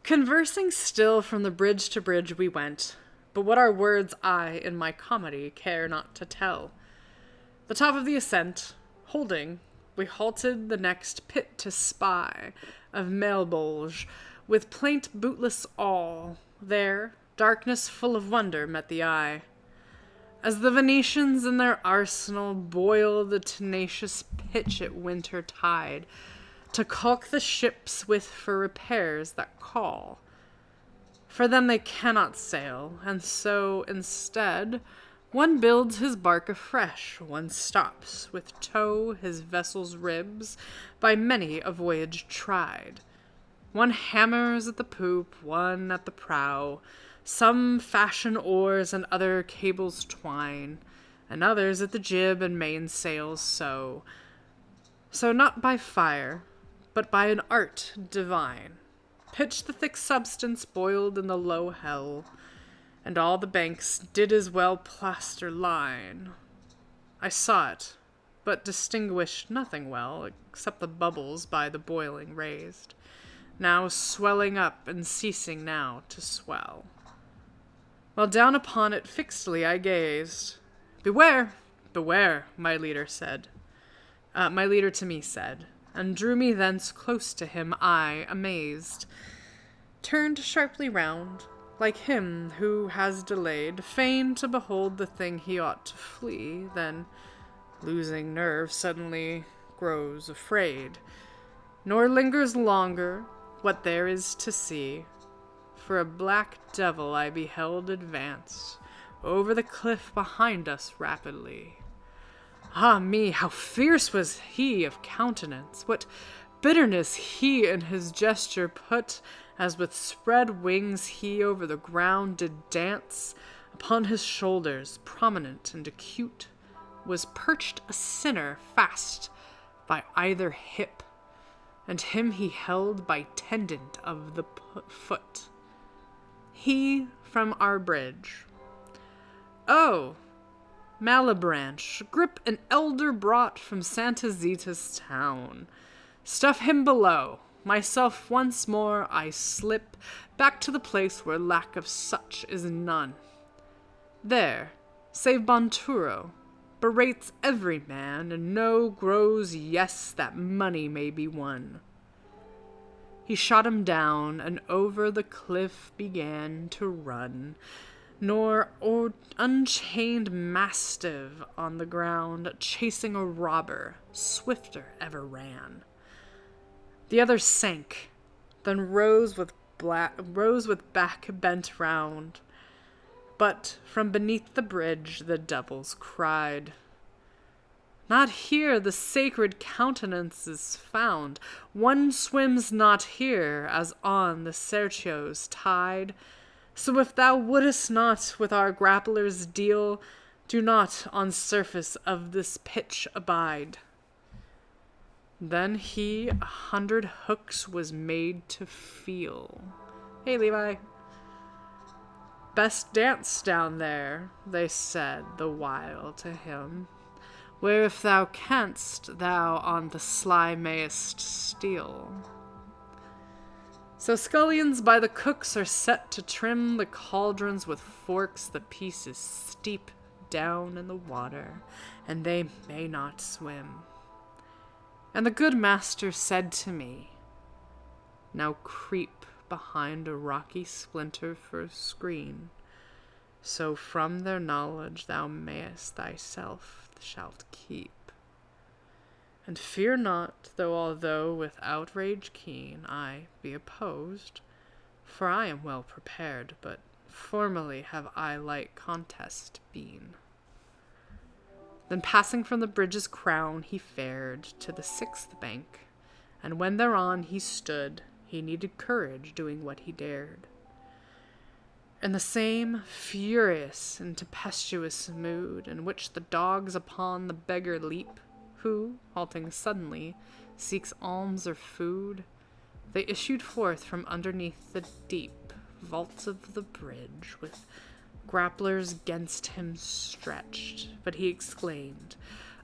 Conversing still from the bridge to bridge we went, but what our words I in my comedy care not to tell. The top of the ascent, holding, we halted the next pit to spy of Mailbolge, with plaint bootless all. There, darkness full of wonder met the eye. As the Venetians in their arsenal boil the tenacious pitch at winter tide, to caulk the ships with for repairs that call. For them they cannot sail, and so, instead, one builds his bark afresh, one stops, with tow his vessel's ribs, by many a voyage tried. One hammers at the poop, one at the prow, some fashion oars and other cables twine, and others at the jib and mainsails sew. So not by fire, but by an art divine, pitch the thick substance boiled in the low hell, and all the banks did as well plaster line. I saw it, but distinguished nothing well, except the bubbles by the boiling raised, now swelling up and ceasing now to swell. While down upon it fixedly I gazed. Beware, beware, my leader said. My leader to me said, and drew me thence close to him, I, amazed, turned sharply round, like him who has delayed, fain to behold the thing he ought to flee, then, losing nerve, suddenly grows afraid, nor lingers longer what there is to see, for a black devil I beheld advance over the cliff behind us rapidly. Ah me, how fierce was he of countenance! What bitterness he in his gesture put, as with spread wings he over the ground did dance. Upon his shoulders, prominent and acute, was perched a sinner fast by either hip, and him he held by tendon of the foot. He from our bridge. Oh, Malebranche, grip an elder brought from Santa Zita's town. Stuff him below. Myself once more I slip back to the place where lack of such is none. There, save Bonturo, berates every man, and no grows yes that money may be won. He shot him down, and over the cliff began to run, nor unchained mastiff on the ground, chasing a robber, swifter ever ran. The other sank, then rose with back bent round. But from beneath the bridge the devils cried, "Not here the sacred countenance is found. One swims not here as on the Serchio's tide. So if thou wouldest not with our grapplers deal, do not on surface of this pitch abide." Then he 100 hooks was made to feel. Hey, Levi. "Best dance down there," they said the while to him, "where if thou canst, thou on the sly mayest steal." So scullions by the cooks are set to trim the cauldrons with forks, the pieces steep down in the water, and they may not swim. And the good master said to me, "Now creep behind a rocky splinter for a screen, so from their knowledge thou mayest thyself shalt keep. And fear not, although with outrage keen I be opposed, for I am well prepared, but formerly have I like contest been." Then passing from the bridge's crown he fared to the 6th bank, and when thereon he stood, he needed courage, doing what he dared. In the same furious and tempestuous mood in which the dogs upon the beggar leap, who, halting suddenly, seeks alms or food, they issued forth from underneath the deep vaults of the bridge, with grapplers 'gainst him stretched. But he exclaimed,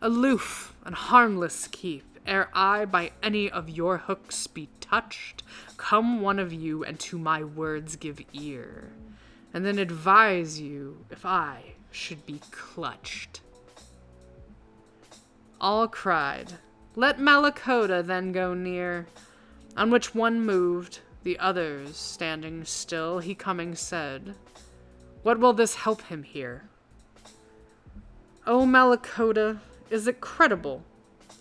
"Aloof and harmless keep, ere I by any of your hooks be touched. Come one of you, and to my words give ear, and then advise you if I should be clutched." All cried, "Let Malacoda then go near," on which one moved, the others standing still. He coming said, "What will this help him here?" "O Malacoda, is it credible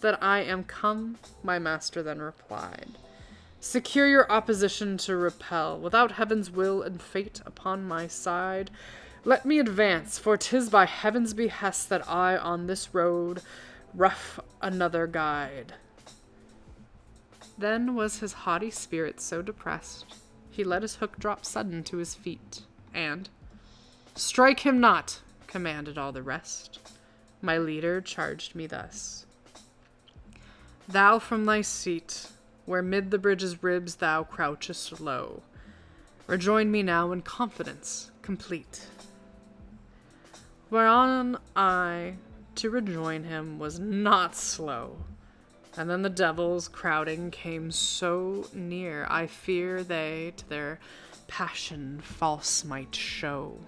that I am come?" my master then replied. "Secure your opposition to repel, without heaven's will and fate upon my side. Let me advance, for 'tis by heaven's behest that I on this road rough another guide." Then was his haughty spirit so depressed, he let his hook drop sudden to his feet, and, "Strike him not," commanded all the rest. My leader charged me thus: "Thou from thy seat, where mid the bridge's ribs thou crouchest low, rejoin me now in confidence complete." Whereon I to rejoin him was not slow, and then the devils crowding came so near, I fear they to their passion false might show.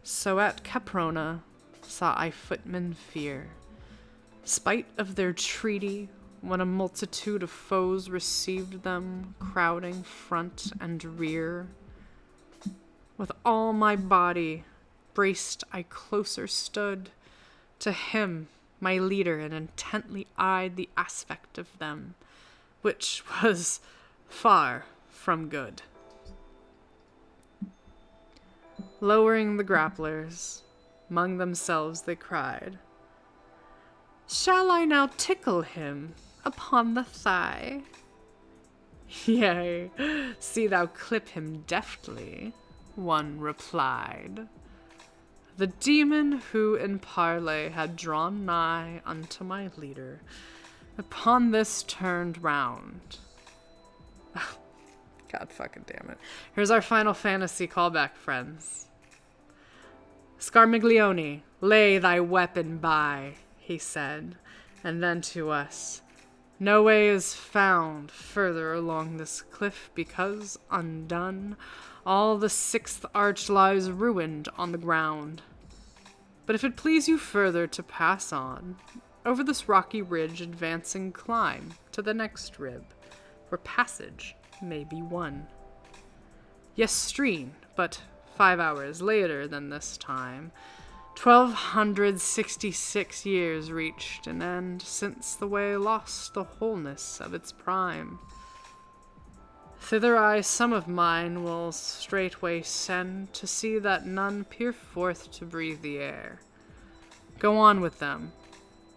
So at Caprona saw I footmen fear, spite of their treaty, when a multitude of foes received them, crowding front and rear. With all my body braced I closer stood to him, my leader, and intently eyed the aspect of them, which was far from good. Lowering the grapplers, among themselves they cried, "Shall I now tickle him upon the thigh?" "Yea, see thou clip him deftly," one replied. The demon who in parley had drawn nigh unto my leader, upon this turned round. God fucking damn it. Here's our Final Fantasy callback, friends. "Scarmiglione, lay thy weapon by," he said, and then to us, "No way is found further along this cliff, because, undone, all the 6th arch lies ruined on the ground. But if it please you further to pass on, over this rocky ridge advancing climb to the next rib, where passage may be won. Yestreen, but 5 hours later than this time, 1266 years reached an end since the way lost the wholeness of its prime. Thither I some of mine will straightway send to see that none peer forth to breathe the air. Go on with them.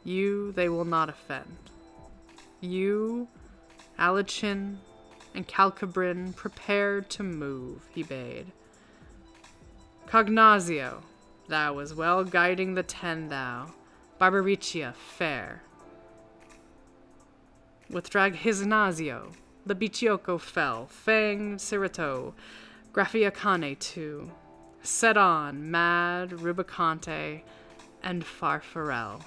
You they will not offend. You, Alichin, and Calcabrin, prepared to move, he bade. Cognazio, thou was well guiding the 10 thou, Barbaricia fair. With Draghiznazio, the Bichioco fell, fanged Cirito, Graffiacane too, set on, mad Rubicante, and Farfarel.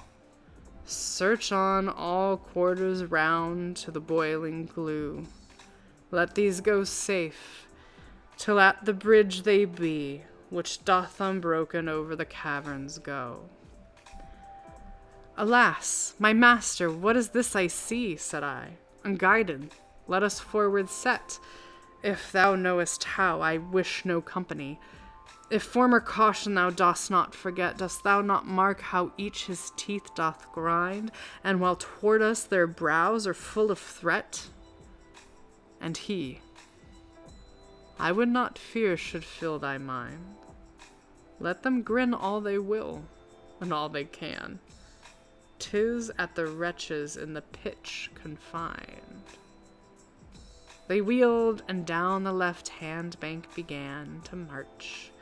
Search on all quarters round to the boiling glue. Let these go safe, till at the bridge they be, which doth unbroken over the caverns go. Alas, my master, what is this I see? Said I. Unguided, let us forward set. If thou knowest how, I wish no company. If former caution thou dost not forget, dost thou not mark how each his teeth doth grind, and while toward us their brows are full of threat? And he, I would not fear should fill thy mind. Let them grin all they will, and all they can. 'Tis at the wretches in the pitch confined. They wheeled, and down the left-hand bank began to march.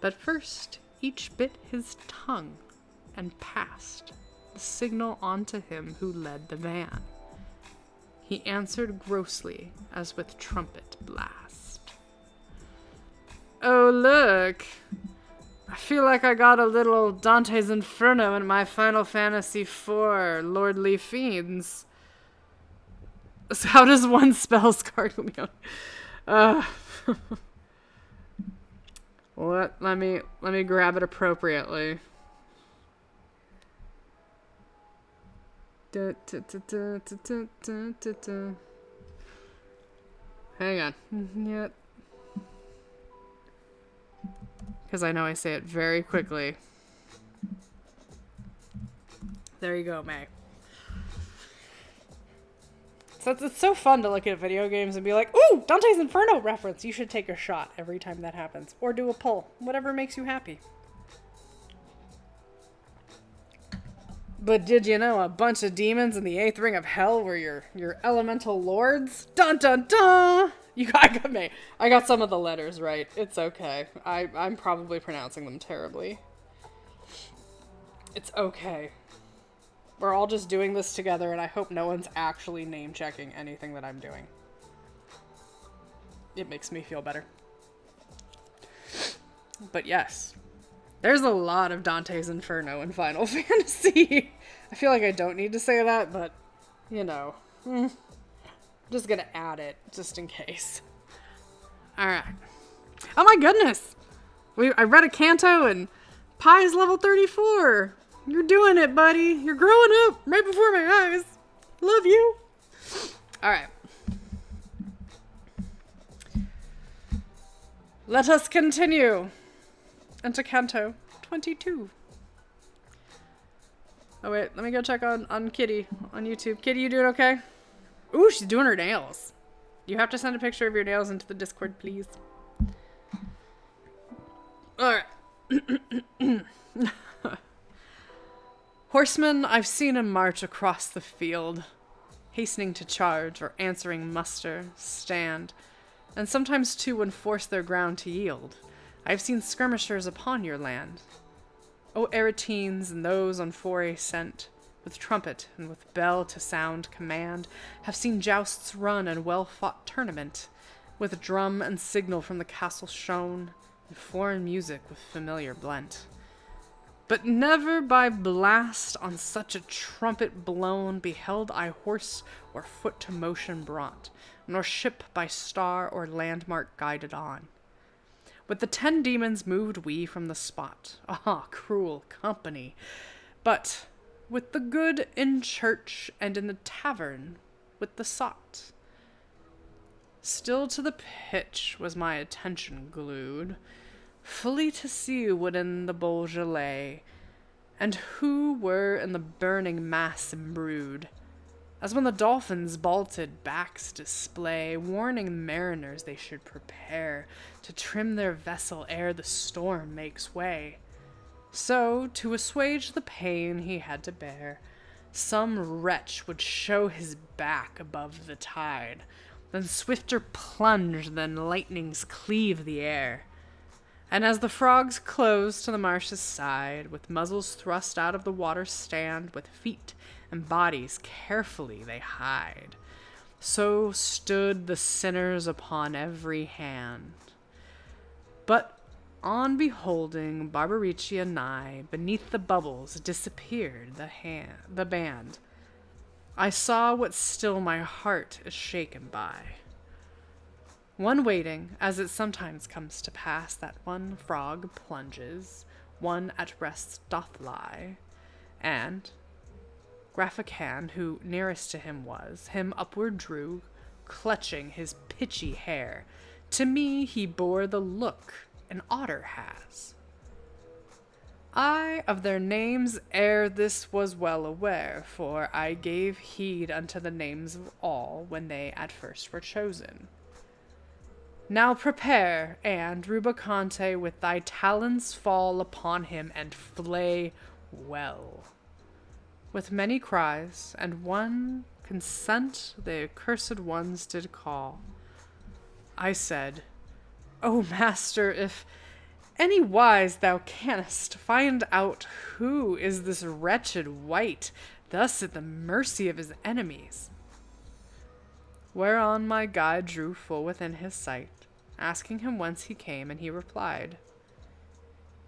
But first each bit his tongue, and passed the signal on to him who led the van. He answered grossly, as with trumpet blast. Oh, look! I feel like I got a little Dante's Inferno in my Final Fantasy IV Lordly Fiends. So how does one spell Scarglione? Let me grab it appropriately. Hang on. Yep. Because I know I say it very quickly. There you go, May. So it's so fun to look at video games and be like, ooh, Dante's Inferno reference. You should take a shot every time that happens. Or do a pull. Whatever makes you happy. But did you know a bunch of demons in the 8th ring of hell were your elemental lords? Dun dun dun! I got me. I got some of the letters right. It's okay. I'm probably pronouncing them terribly. It's okay. We're all just doing this together, and I hope no one's actually name-checking anything that I'm doing. It makes me feel better. But yes, there's a lot of Dante's Inferno in Final Fantasy. I feel like I don't need to say that, but, you know. I'm just gonna add it, just in case. Alright. Oh my goodness! I read a canto, and Pie's level 34! You're doing it, buddy. You're growing up right before my eyes. Love you. All right. Let us continue into Canto 22. Oh, wait. Let me go check on Kitty on YouTube. Kitty, you doing okay? Ooh, she's doing her nails. You have to send a picture of your nails into the Discord, please. Alright. Horsemen, I've seen him march across the field, hastening to charge or answering muster, stand, and sometimes too enforce their ground to yield. I've seen skirmishers upon your land. O Aretines and those on foray sent, with trumpet and with bell to sound command, have seen jousts run and well-fought tournament, with drum and signal from the castle shown, and foreign music with familiar blent. But never by blast on such a trumpet blown beheld I horse or foot to motion brought, nor ship by star or landmark guided on. With the 10 demons moved we from the spot. Ah, cruel company! But with the good in church and in the tavern, with the sot. Still to the pitch was my attention glued, fully to see what in the Bolgia lay, and who were in the burning mass imbrued, as when the dolphins' bolted backs display, warning the mariners they should prepare to trim their vessel ere the storm makes way. So, to assuage the pain he had to bear, some wretch would show his back above the tide, then swifter plunge than lightnings cleave the air. And as the frogs close to the marsh's side, with muzzles thrust out of the water stand, with feet and bodies carefully they hide, so stood the sinners upon every hand. But on beholding Barbaricia nigh, beneath the bubbles disappeared the band. I saw what still my heart is shaken by. One waiting, as it sometimes comes to pass, that one frog plunges, one at rest doth lie, and Graphican, who nearest to him was, him upward drew, clutching his pitchy hair. To me he bore the look an otter has. I of their names ere this was well aware, for I gave heed unto the names of all when they at first were chosen. Now prepare, and, Rubicante, with thy talons fall upon him and flay well. With many cries, and one consent the accursed ones did call. I said, O master, if any wise thou canst find out who is this wretched wight, thus at the mercy of his enemies. Whereon my guide drew full within his sight, asking him whence he came, and he replied,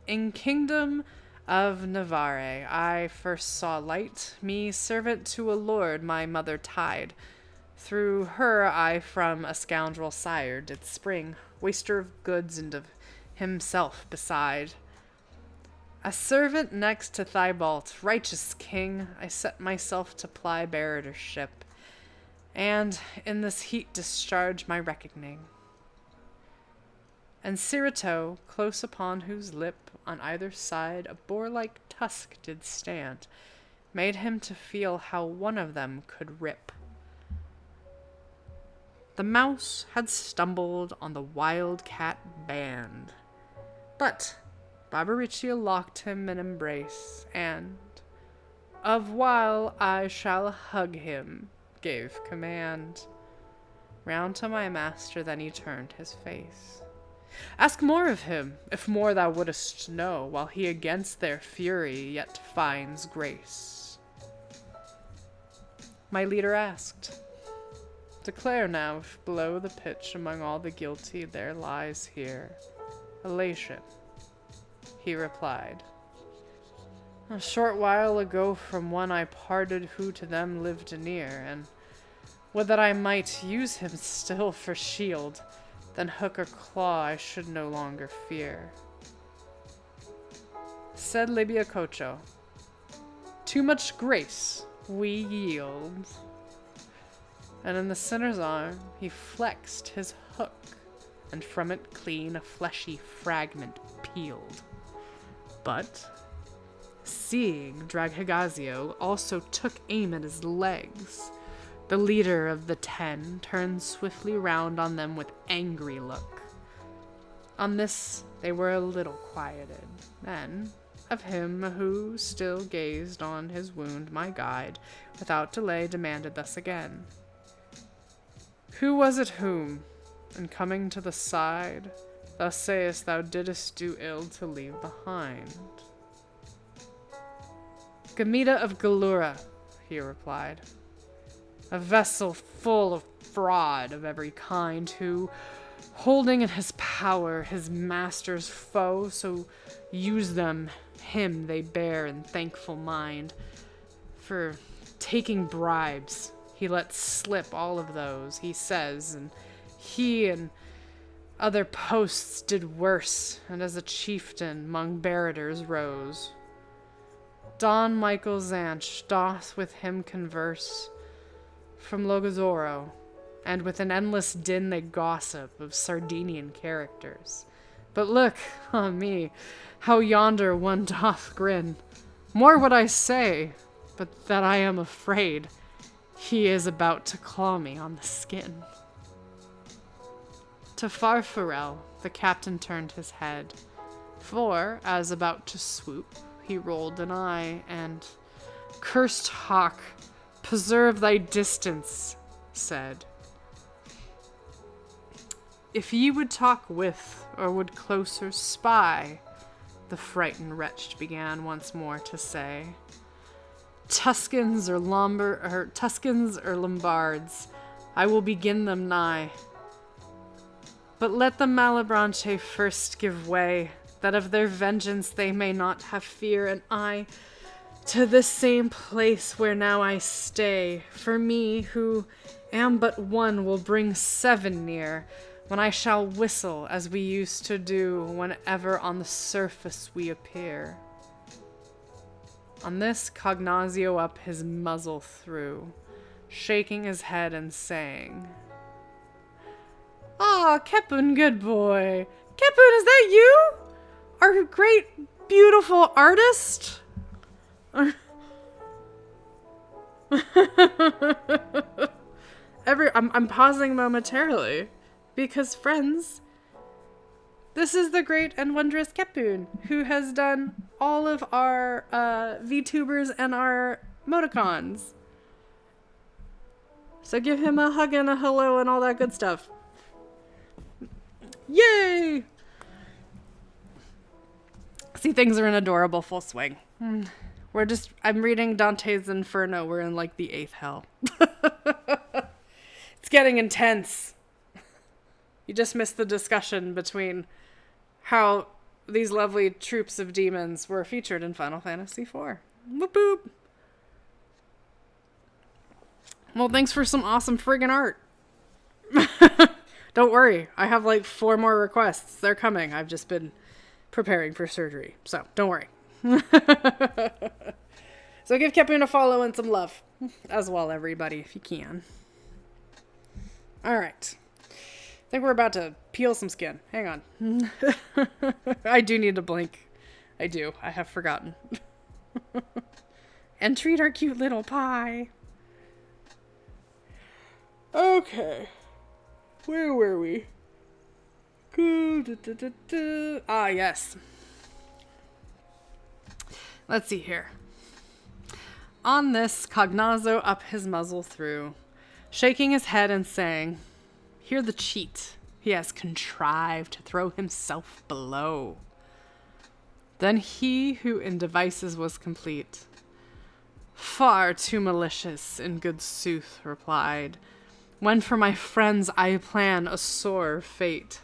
In kingdom of Navarre I first saw light, me servant to a lord my mother tied. Through her I from a scoundrel sire did spring, waster of goods and of himself beside. A servant next to Thybalt, righteous king, I set myself to ply bearership, and in this heat discharge my reckoning. And Cirato, close upon whose lip on either side a boar-like tusk did stand, made him to feel how one of them could rip. The mouse had stumbled on the wildcat band, but Barbaricia locked him in embrace, and, of while I shall hug him, gave command. Round to my master then he turned his face. Ask more of him, if more thou wouldest know, while he against their fury yet finds grace. My leader asked, Declare now if below the pitch among all the guilty there lies here elation. He replied, A short while ago from one I parted who to them lived near, and would that I might use him still for shield, then hook or claw I should no longer fear. Said Libia Cocho, Too much grace we yield. And in the sinner's arm he flexed his hook, and from it clean a fleshy fragment peeled. But, seeing Draghegazio also took aim at his legs, the leader of the 10 turned swiftly round on them with angry look. On this they were a little quieted. Then, of him who still gazed on his wound, my guide, without delay, demanded thus again. Who was it whom, in coming to the side, thou sayest thou didst do ill to leave behind? Gamita of Galura, he replied, a vessel full of fraud of every kind, who, holding in his power his master's foe, so use them, him they bear in thankful mind. For taking bribes, he lets slip all of those, he says, and he and other posts did worse, and as a chieftain 'mong barraters rose. Don Michael Zanch doth with him converse from Logazoro, and with an endless din they gossip of Sardinian characters. But look, ah me, how yonder one doth grin. More would I say, but that I am afraid he is about to claw me on the skin. To Farfarel the captain turned his head, for, as about to swoop, he rolled an eye, and, cursed hawk, preserve thy distance, said. If ye would talk with, or would closer spy, the frightened wretch began once more to say, Tuscans or Lombards, I will begin them nigh. But let the Malebranche first give way, that of their vengeance they may not have fear, and I to this same place where now I stay, for me, who am but one, will bring 7 near, when I shall whistle as we used to do whenever on the surface we appear. On this Cognazio up his muzzle threw, shaking his head and saying, Ah, Kepun, good boy. Kepun, is that you? Our great, beautiful artist? I'm pausing momentarily because, friends, this is the great and wondrous Kepun, who has done all of our VTubers and our emoticons. So give him a hug and a hello and all that good stuff. Yay! See, things are in adorable full swing. I'm reading Dante's Inferno. We're in like the 8th hell. It's getting intense. You just missed the discussion between how these lovely troops of demons were featured in Final Fantasy IV. Whoop boop. Well, thanks for some awesome friggin' art. Don't worry. I have like 4 more requests. They're coming. I've just been preparing for surgery. So, don't worry. So give Kepun a follow and some love as well, everybody, if you can. Alright. I think we're about to peel some skin. Hang on. I do need to blink. I do. I have forgotten. And treat our cute little pie. Okay. Where were we? Ah, yes. Let's see here. On this, Cognazzo up his muzzle threw, shaking his head and saying, Hear the cheat. He has contrived to throw himself below. Then he who in devices was complete, far too malicious, in good sooth, replied, When for my friends I plan a sore fate.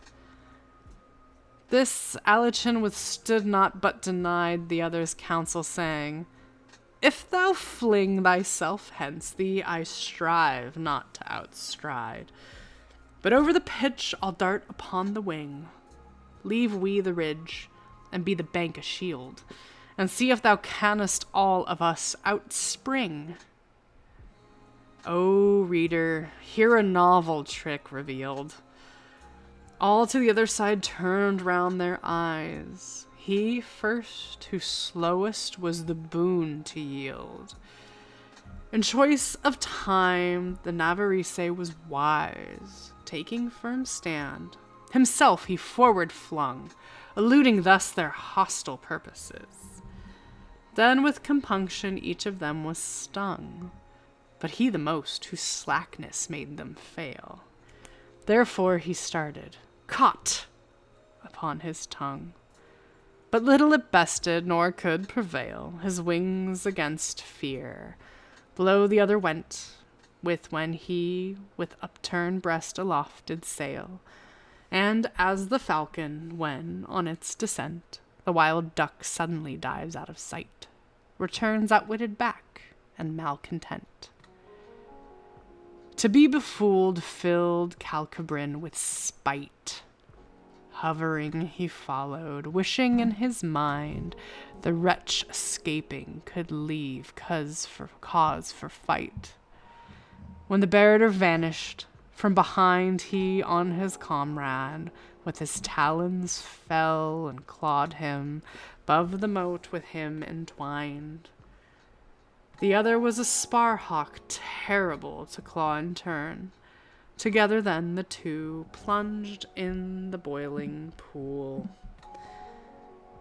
This Alichin withstood not, but denied the other's counsel, saying, If thou fling thyself hence thee, I strive not to outstride. But over the pitch I'll dart upon the wing. Leave we the ridge, and be the bank a shield, and see if thou canst all of us outspring. O reader, hear a novel trick revealed. All to the other side turned round their eyes. He first, who slowest, was the boon to yield. In choice of time, the Navarrese was wise, taking firm stand, Himself he forward flung, eluding thus their hostile purposes. Then with compunction each of them was stung, but he the most, whose slackness made them fail. Therefore he started, caught upon his tongue. But little it bested, nor could prevail his wings against fear. Below the other went, with when he with upturned breast aloft did sail. And as the falcon, when on its descent, the wild duck suddenly dives out of sight, returns outwitted back and malcontent. To be befooled filled Calcabrin with spite. Hovering he followed, wishing in his mind the wretch escaping could leave cause for fight. When the barrier vanished, from behind he on his comrade with his talons fell and clawed him, 'bove the moat with him entwined. The other was a sparhawk terrible to claw in turn. Together then the two plunged in the boiling pool.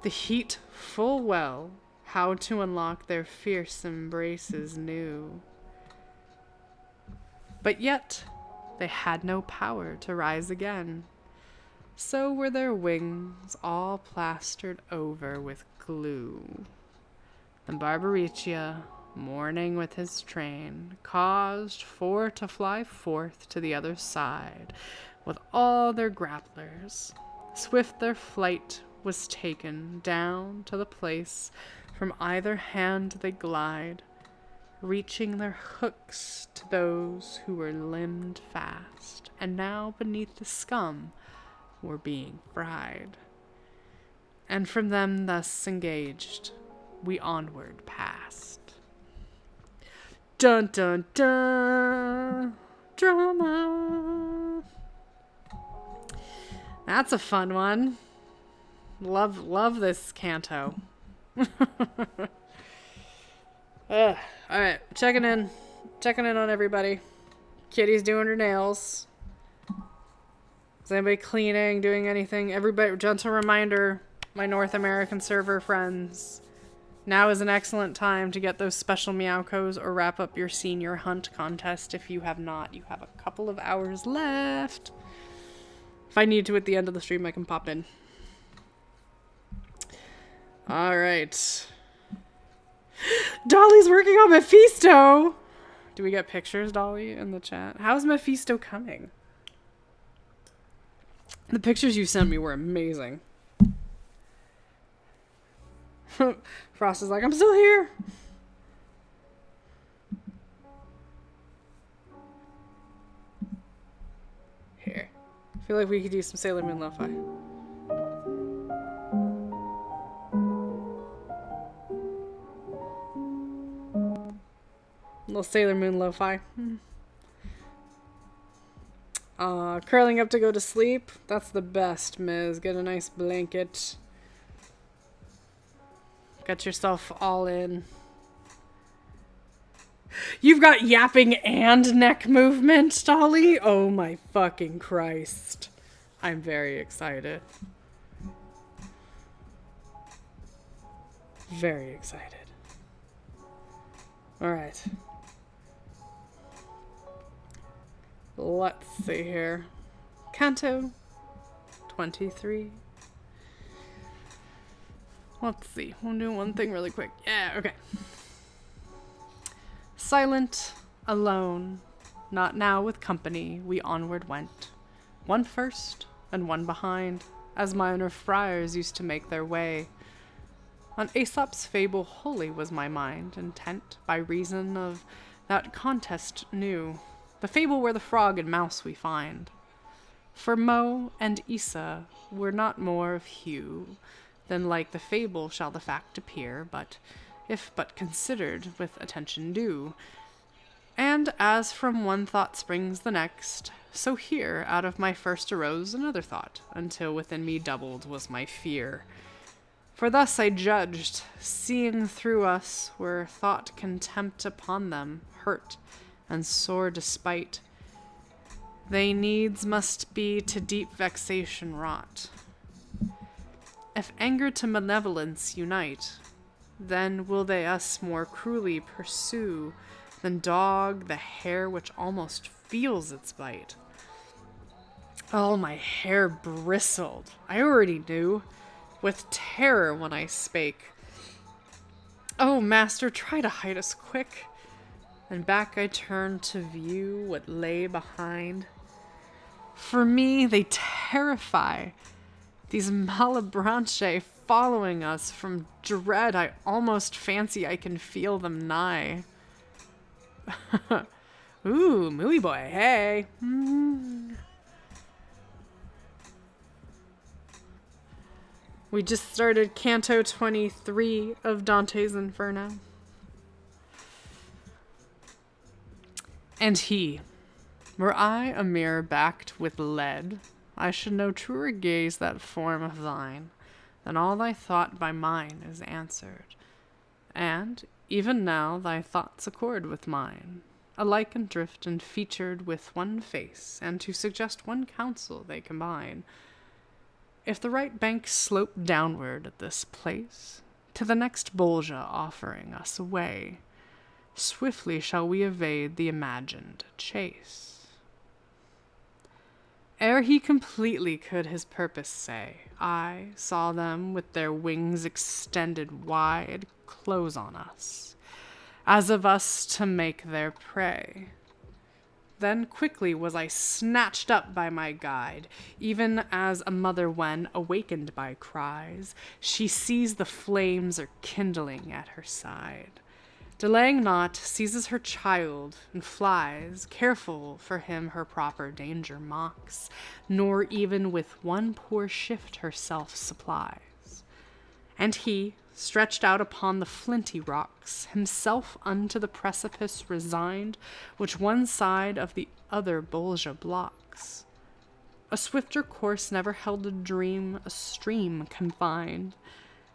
The heat full well how to unlock their fierce embraces knew. But yet they had no power to rise again. So were their wings all plastered over with glue. Then Barbaricia, mourning with his train, caused for to fly forth to the other side with all their grapplers. Swift their flight was taken down to the place from either hand they glide, reaching their hooks to those who were limbed fast, and now beneath the scum were being fried. And from them thus engaged, we onward passed. Dun dun dun! Drama! That's a fun one. Love this canto. Alright, checking in on everybody. Kitty's doing her nails. Is anybody cleaning, doing anything? Everybody, gentle reminder, my North American server friends. Now is an excellent time to get those special Meowcos or wrap up your senior hunt contest. If you have not, you have a couple of hours left. If I need to at the end of the stream, I can pop in. Alright. Dolly's working on Mephisto! Do we get pictures, Dolly, in the chat? How's Mephisto coming? The pictures you sent me were amazing. Frost is like, I'm still here. Here. I feel like we could do some Sailor Moon lo-fi. Little Sailor Moon lo-fi. Curling up to go to sleep. That's the best, Miz. Get a nice blanket. Get yourself all in. You've got yapping and neck movement, Dolly? Oh my fucking Christ. I'm very excited. Very excited. Alright. Let's see here. Canto 23. Let's see. We'll do one thing really quick. Yeah, okay. Silent, alone, not now with company, we onward went. One first, and one behind, as minor friars used to make their way. On Aesop's fable wholly was my mind intent, by reason of that contest new, the fable where the frog and mouse we find. For Mo and Issa were not more of hue, then like the fable shall the fact appear, but if but considered with attention due. And as from one thought springs the next, so here out of my first arose another thought, until within me doubled was my fear. For thus I judged, seeing through us were thought contempt upon them, hurt and sore despite. they needs must be to deep vexation wrought. If anger to malevolence unite, then will they us more cruelly pursue than dog the hair which almost feels its bite. Oh, my hair bristled, I already knew, with terror when I spake. Oh, master, try to hide us quick. And back I turned to view what lay behind. For me, they terrify. These Malebranche following us from dread, I almost fancy I can feel them nigh. Ooh, muy boy, hey. We just started Canto 23 of Dante's Inferno. And he, were I a mirror backed with lead, I should no truer gaze that form of thine, than all thy thought by mine is answered. And, even now, thy thoughts accord with mine, alike in drift and featured with one face, and to suggest one counsel they combine. If the right bank slope downward at this place, to the next Bolgia offering us a way, swiftly shall we evade the imagined chase. Ere he completely could his purpose say, I saw them with their wings extended wide close on us, as of us to make their prey. Then quickly was I snatched up by my guide, even as a mother when, awakened by cries, she sees the flames are kindling at her side. Delaying not, seizes her child, and flies, careful for him her proper danger mocks, nor even with one poor shift herself supplies. And he, stretched out upon the flinty rocks, himself unto the precipice resigned, which one side of the other Bolgia blocks. A swifter course never held a dream, a stream confined,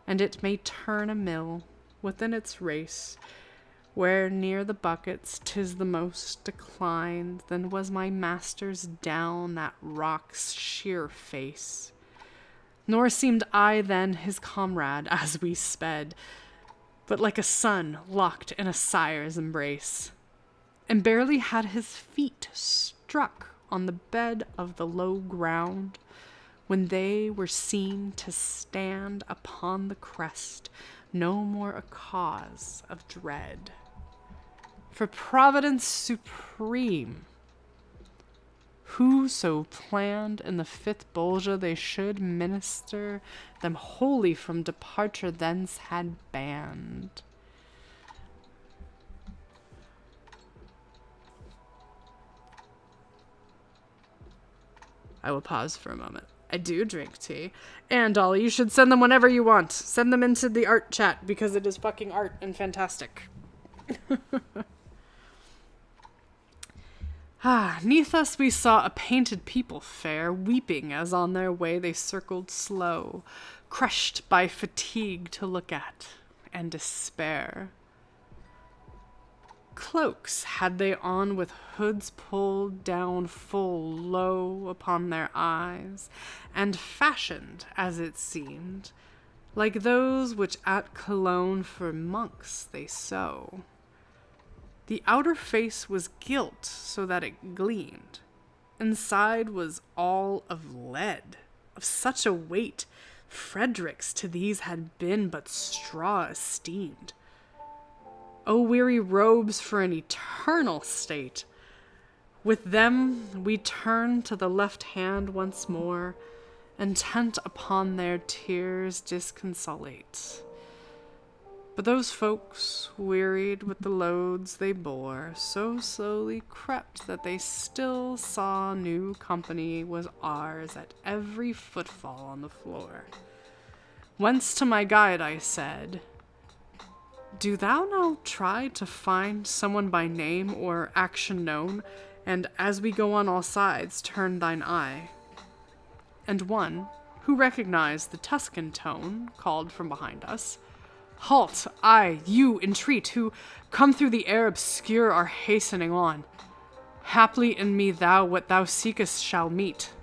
and it may turn a mill within its race, where near the buckets 'tis the most declined, then was my master's down that rock's sheer face. Nor seemed I then his comrade as we sped, but like a son locked in a sire's embrace. And barely had his feet struck on the bed of the low ground, when they were seen to stand upon the crest, no more a cause of dread. For Providence supreme, who so planned in the fifth Bolgia they should minister them wholly from departure thence had banned. I will pause for a moment. I do drink tea. And Dolly, you should send them whenever you want. Send them into the art chat because it is fucking art and fantastic. Neath us we saw a painted people fair, weeping as on their way they circled slow, crushed by fatigue to look at, and despair. Cloaks had they on with hoods pulled down full low upon their eyes, and fashioned, as it seemed, like those which at Cologne for monks they sew. The outer face was gilt so that it gleamed. Inside was all of lead, of such a weight, Frederick's to these had been but straw esteemed. O weary robes for an eternal state! With them we turn to the left hand once more, intent upon their tears disconsolate. But those folks, wearied with the loads they bore, so slowly crept that they still saw new company was ours at every footfall on the floor. Whence to my guide I said, Do thou now try to find someone by name or action known, and as we go on all sides, turn thine eye. And one, who recognized the Tuscan tone, called from behind us, Halt, I, you, entreat, who, come through the air obscure, are hastening on. Haply in me thou what thou seekest shall meet.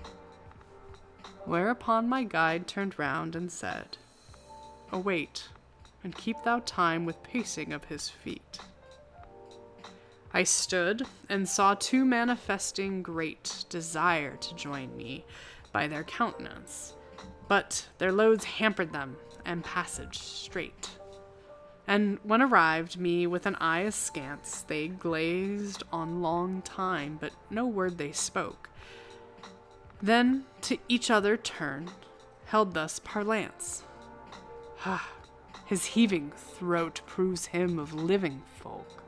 Whereupon my guide turned round and said, Await, and keep thou time with pacing of his feet. I stood and saw two manifesting great desire to join me by their countenance, but their loads hampered them, and passage straight. And when arrived me with an eye askance, they glazed on long time, but no word they spoke. Then to each other turned, held thus parlance. His heaving throat proves him of living folk.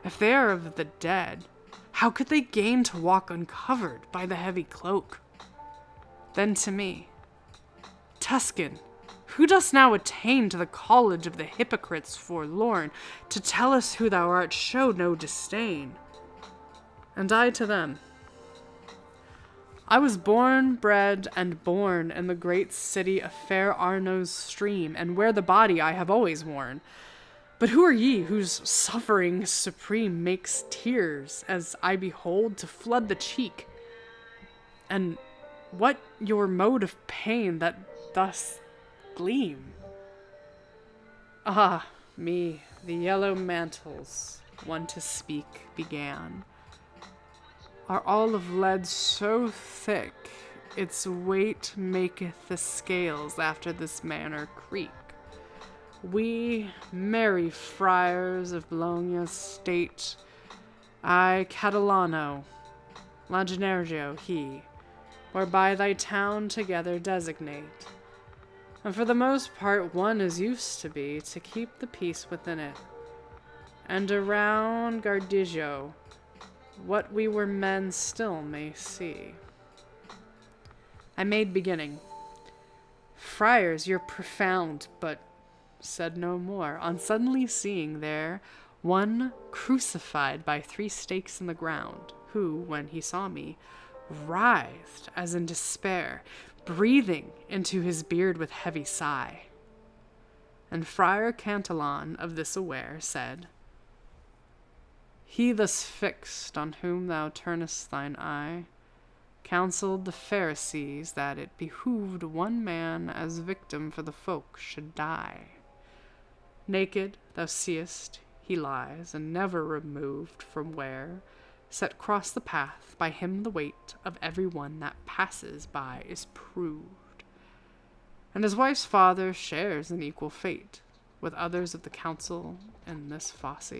If they are of the dead, how could they gain to walk uncovered by the heavy cloak? Then to me, Tuscan, who dost now attain to the college of the hypocrites forlorn, to tell us who thou art, show no disdain. And I to them, I was born, bred, and born in the great city of fair Arno's stream, and where the body I have always worn. But who are ye whose suffering supreme makes tears, as I behold, to flood the cheek? And what your mode of pain that thus gleam? Ah, me, the yellow mantles, one to speak began, are all of lead so thick, its weight maketh the scales after this manner creak. We, merry friars of Bologna's state, I Catalano, Lagenergio he, whereby thy town together designate. And for the most part one is used to be, to keep the peace within it. And around Gardigio, what we were men still may see. I made beginning. Friars, you're profound, but said no more, on suddenly seeing there one crucified by 3 stakes in the ground, who, when he saw me, writhed as in despair, breathing into his beard with heavy sigh. And Friar Cantillon, of this aware, said, He thus fixed, on whom thou turnest thine eye, counseled the Pharisees that it behooved one man as victim for the folk should die. Naked, thou seest, he lies, and never removed from where, set cross the path, by him the weight of every one that passes by is proved. And his wife's father shares an equal fate with others of the council in this fosse.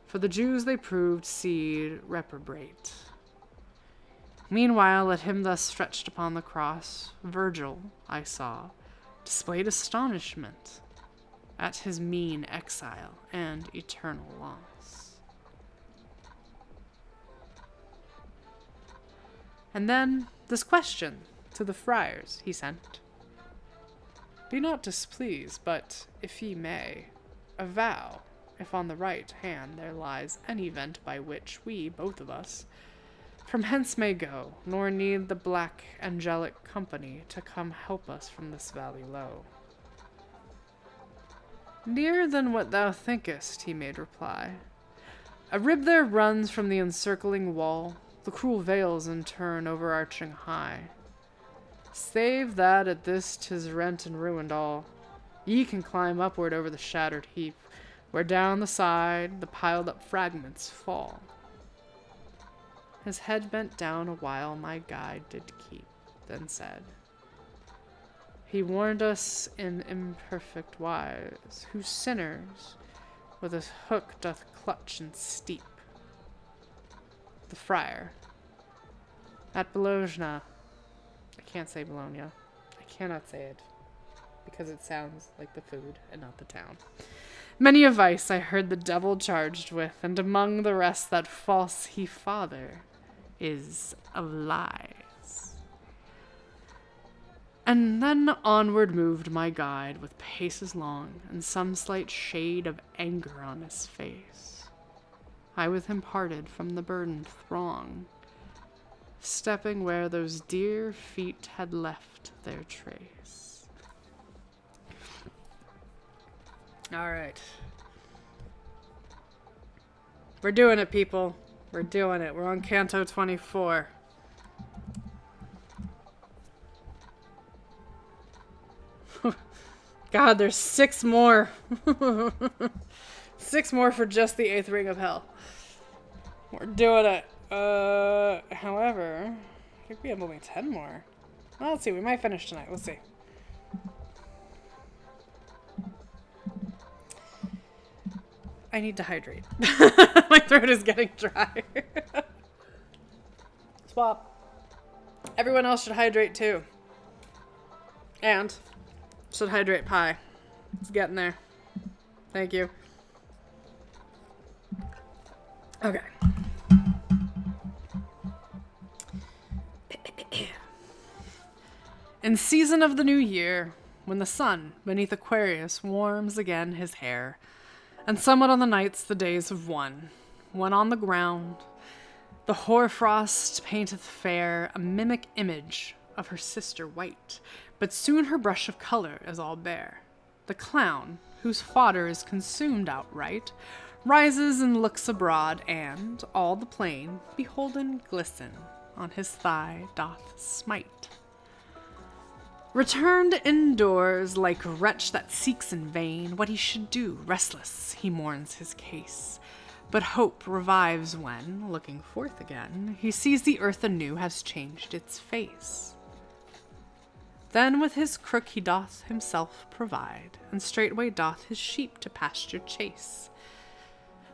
For the Jews they proved seed reprobate. Meanwhile, at him thus stretched upon the cross, Vergil, I saw, displayed astonishment at his mean exile and eternal loss. And then this question to the friars he sent. Be not displeased, but, if ye may, avow if on the right hand there lies any vent by which we, both of us, from hence may go, nor need the black angelic company to come help us from this valley low. Nearer than what thou thinkest, he made reply. A rib there runs from the encircling wall, the cruel veils in turn overarching high. Save that at this 'tis rent and ruined all. Ye can climb upward over the shattered heap, where down the side the piled up fragments fall. His head bent down a while my guide did keep, then said, He warned us in imperfect wise, who sinners with a hook doth clutch and steep. The friar. At Bologna. I can't say Bologna. I cannot say it, because it sounds like the food and not the town. Many a vice I heard the devil charged with, and among the rest that false he father is of lies. And then onward moved my guide with paces long, and some slight shade of anger on his face. I with him parted from the burdened throng, stepping where those dear feet had left their trace. All right. We're doing it, people. We're doing it. We're on Canto 24. God, there's 6 more. 6 more for just the 8th ring of hell. We're doing it. However, I think we have only 10 more. Well, let's see. We might finish tonight. Let's see. I need to hydrate. My throat is getting dry. Swap. Everyone else should hydrate too. And should hydrate pie. It's getting there. Thank you. Okay. In season of the new year, when the sun beneath Aquarius warms again his hair, and somewhat on the nights the days of one, when on the ground the hoarfrost painteth fair a mimic image of her sister white, but soon her brush of color is all bare. The clown, whose fodder is consumed outright, rises and looks abroad, and all the plain, beholden glisten, on his thigh doth smite. Returned indoors, like wretch that seeks in vain what he should do, restless he mourns his case. But hope revives when, looking forth again, he sees the earth anew has changed its face. Then with his crook he doth himself provide, and straightway doth his sheep to pasture chase.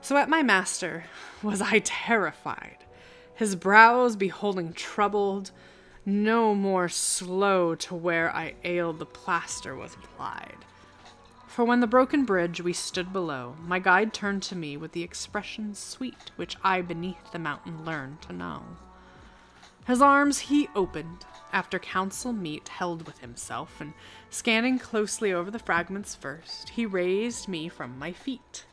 So at my master was I terrified, his brows beholding troubled, no more slow to where I ailed the plaster was applied. For when the broken bridge we stood below, my guide turned to me with the expression sweet which I beneath the mountain learned to know. His arms he opened, after council meet held with himself, and scanning closely over the fragments first, he raised me from my feet.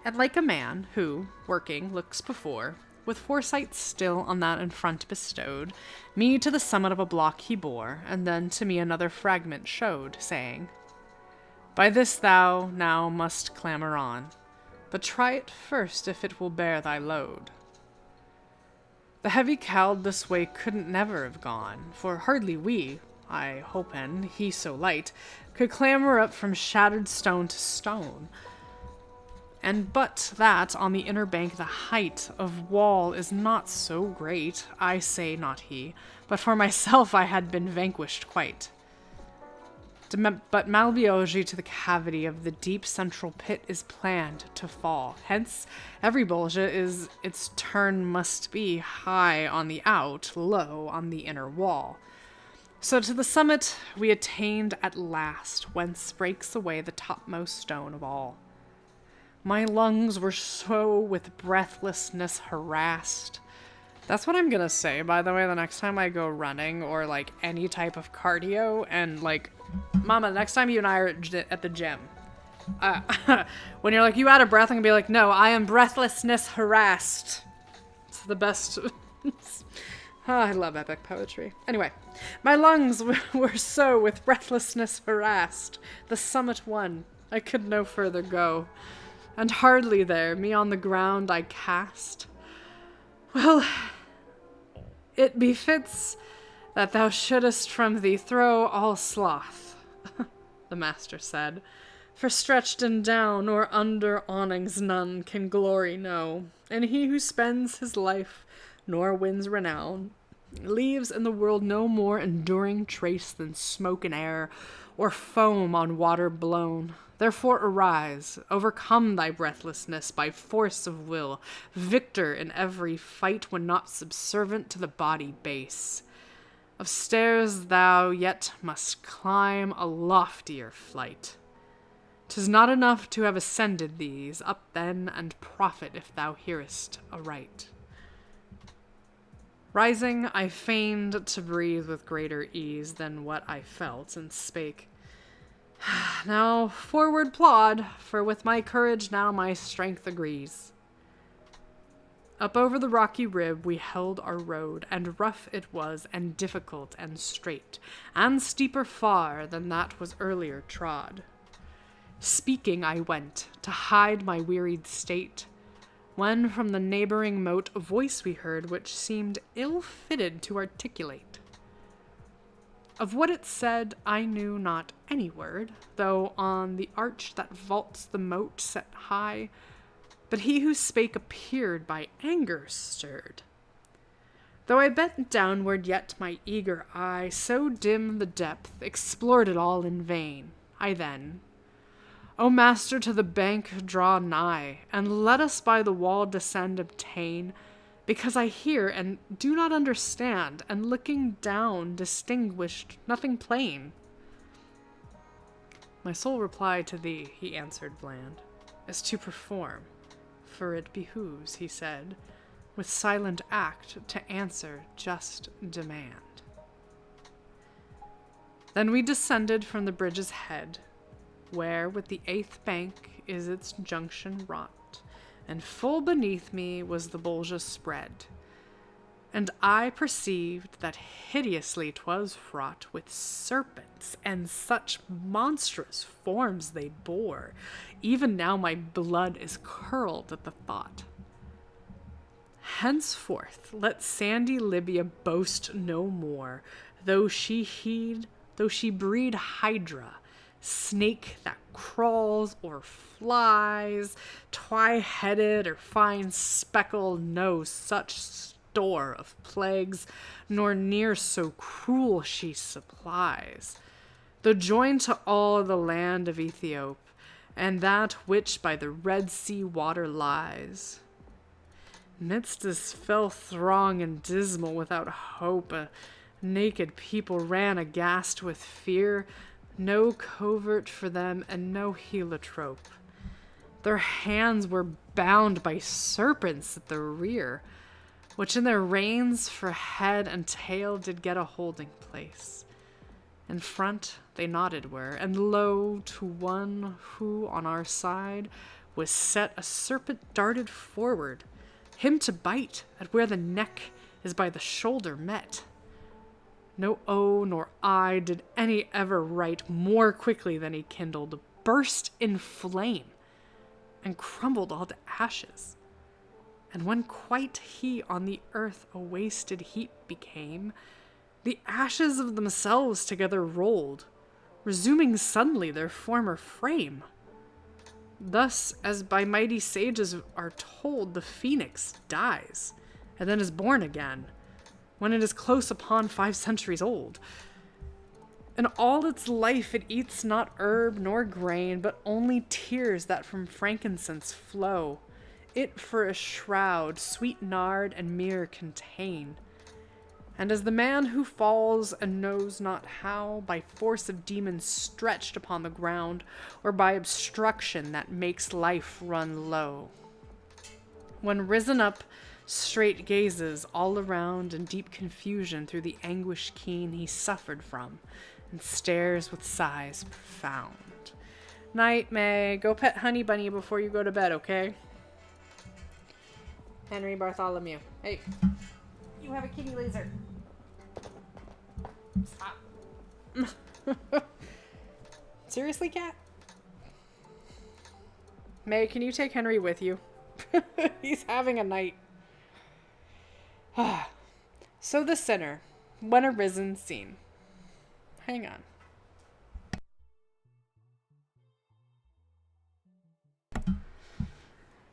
And like a man who, working, looks before, with foresight still on that in front bestowed, me to the summit of a block he bore, and then to me another fragment showed, saying, By this thou now must clamber on, but try it first if it will bear thy load. The heavy cowd this way couldn't never have gone, for hardly we, I hopen, he so light, could clamber up from shattered stone to stone. And but that on the inner bank the height of wall is not so great, I say not he, but for myself I had been vanquished quite. But Malbiology to the cavity of the deep central pit is planned to fall. Hence, every Bolgia is its turn must be high on the out, low on the inner wall. So to the summit we attained at last, whence breaks away the topmost stone of all. My lungs were so with breathlessness harassed. That's what I'm gonna say, by the way, the next time I go running or, like, any type of cardio, and, like, Mama, next time you and I are at the gym, when you're like, you out of breath, I'm gonna be like, no, I am breathlessness harassed. It's the best. I love epic poetry. Anyway, my lungs were so with breathlessness harassed. The summit won. I could no further go. And hardly there, me on the ground I cast. Well, it befits that thou shouldest from thee throw all sloth, the master said, for stretched and down or under awnings none can glory know, and he who spends his life nor wins renown leaves in the world no more enduring trace than smoke in air or foam on water blown. Therefore arise, overcome thy breathlessness by force of will, victor in every fight when not subservient to the body base. Of stairs thou yet must climb a loftier flight. 'Tis not enough to have ascended these, up then and profit if thou hearest aright. Rising, I feigned to breathe with greater ease than what I felt, and spake, Now forward plod, for with my courage now my strength agrees. Up over the rocky rib we held our road, and rough it was, and difficult, and straight, and steeper far than that was earlier trod. Speaking I went, to hide my wearied state, when from the neighboring moat a voice we heard which seemed ill-fitted to articulate. Of what it said I knew not any word, though on the arch that vaults the moat set high, but he who spake appeared by anger stirred. Though I bent downward, yet my eager eye, so dim the depth, explored it all in vain. I then, O master, to the bank draw nigh, and let us by the wall descend obtain, because I hear and do not understand, and looking down distinguished nothing plain. My sole reply to thee, he answered bland, is to perform, for it behooves, he said, with silent act to answer just demand. Then we descended from the bridge's head, where with the 8th bank is its junction wrought, and full beneath me was the Bolgia spread, and I perceived that hideously 'twas fraught with serpents, and such monstrous forms they bore. Even now my blood is curled at the thought. Henceforth let sandy Libya boast no more, though she breed hydra, snake that crawls or flies, twy-headed or fine speckled, no such store of plagues, nor near so cruel she supplies, though joined to all the land of Ethiop, and that which by the Red Sea water lies. Midst this fell throng and dismal without hope, a naked people ran aghast with fear, no covert for them and no heliotrope. Their hands were bound by serpents at the rear, which in their reins for head and tail did get a holding place. In front they knotted were, and lo, to one who on our side was set a serpent darted forward, him to bite at where the neck is by the shoulder met. No O nor I did any ever write more quickly than he kindled, burst in flame, and crumbled all to ashes. And when quite he on the earth a wasted heap became, the ashes of themselves together rolled, resuming suddenly their former frame. Thus, as by mighty sages are told, the phoenix dies, and then is born again, when it is close upon 5 centuries old. In all its life it eats not herb nor grain, but only tears that from frankincense flow, it for a shroud sweet nard and myrrh contain. And as the man who falls and knows not how, by force of demons stretched upon the ground, or by obstruction that makes life run low, when risen up, straight gazes all around in deep confusion through the anguish keen he suffered from, and stares with sighs profound. Night, May. Go pet Honey Bunny before you go to bed, okay? Henry Bartholomew. Hey. You have a kitty laser. Stop. Seriously, cat? May, can you take Henry with you? He's having a night. So the sinner, when arisen, seen. Hang on.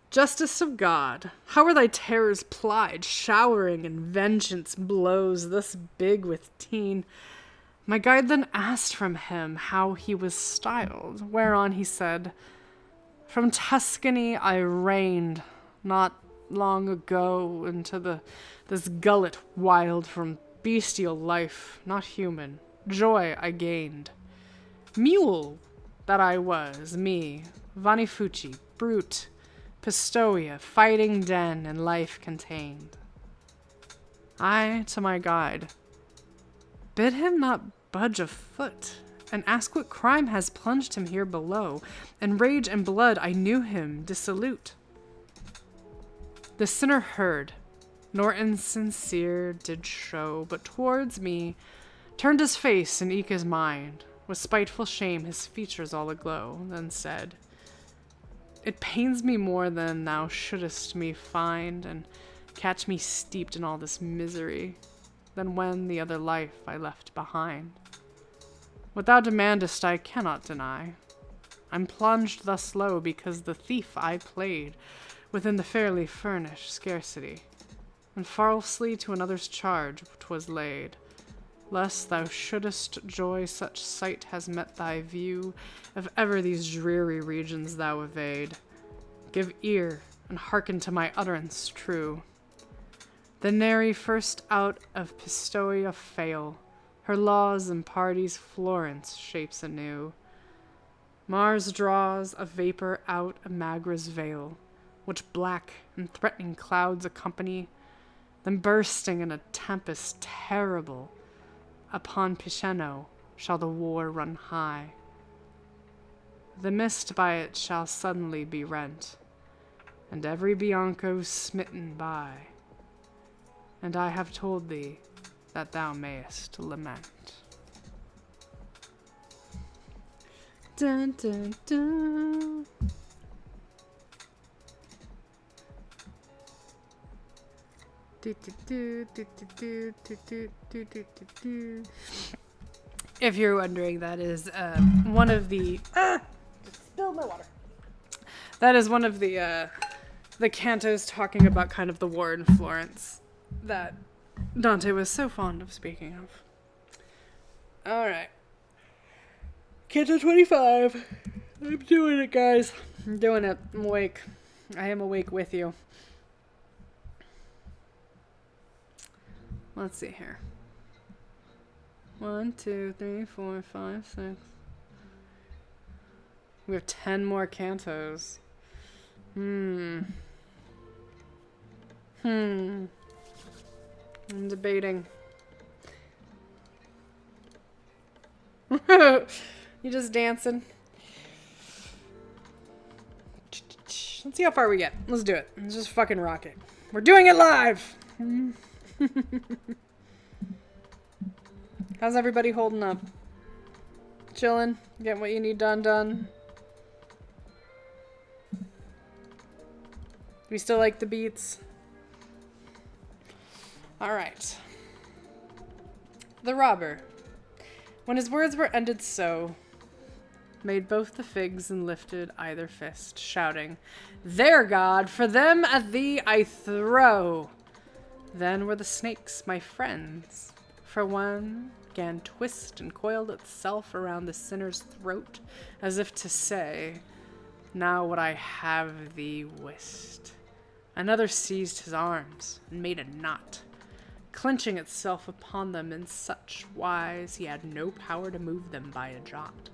Justice of God, how are thy terrors plied, showering in vengeance blows thus big with teen? My guide then asked from him how he was styled, whereon he said, From Tuscany I reigned not long ago into this gullet wild from bestial life, not human, joy I gained. Mule that I was, me, Vanifucci, brute, Pistoia, fighting den, and life contained. I, to my guide, bid him not budge a foot, and ask what crime has plunged him here below, and rage and blood I knew him dissolute. The sinner heard, nor insincere did show, but towards me turned his face and eke his mind, with spiteful shame his features all aglow, then said, It pains me more than thou shouldest me find, and catch me steeped in all this misery, than when the other life I left behind. What thou demandest I cannot deny. I'm plunged thus low because the thief I played within the fairly furnished scarcity, and falsely to another's charge 'twas laid. Lest thou shouldest joy such sight has met thy view, if ever these dreary regions thou evade, give ear and hearken to my utterance true. The nary first out of Pistoia fail, her laws and parties Florence shapes anew. Mars draws a vapor out of Magra's vale, which black and threatening clouds accompany, then bursting in a tempest terrible, upon Piceno shall the war run high. The mist by it shall suddenly be rent, and every Bianco smitten by. And I have told thee that thou mayest lament. Dun, dun, dun. If you're wondering, that is one of the just spilled my water. That is one of the cantos talking about kind of the war in Florence that Dante was so fond of speaking of. All right, Canto 25. I'm doing it, guys. I'm doing it. I'm awake. I am awake with you. Let's see here. 1, 2, 3, 4, 5, 6. We have 10 more cantos. I'm debating. You just dancing? Let's see how far we get. Let's do it. Let's just fucking rock it. We're doing it live! How's everybody holding up? Chilling? Getting what you need done? We still like the beats? Alright. The robber, when his words were ended so, made both the figs and lifted either fist, shouting, "There, God, for them at thee I throw!" Then were the snakes my friends, for one 'gan twist and coiled itself around the sinner's throat, as if to say, "Now would I have thee wist." Another seized his arms and made a knot, clenching itself upon them in such wise he had no power to move them by a jot.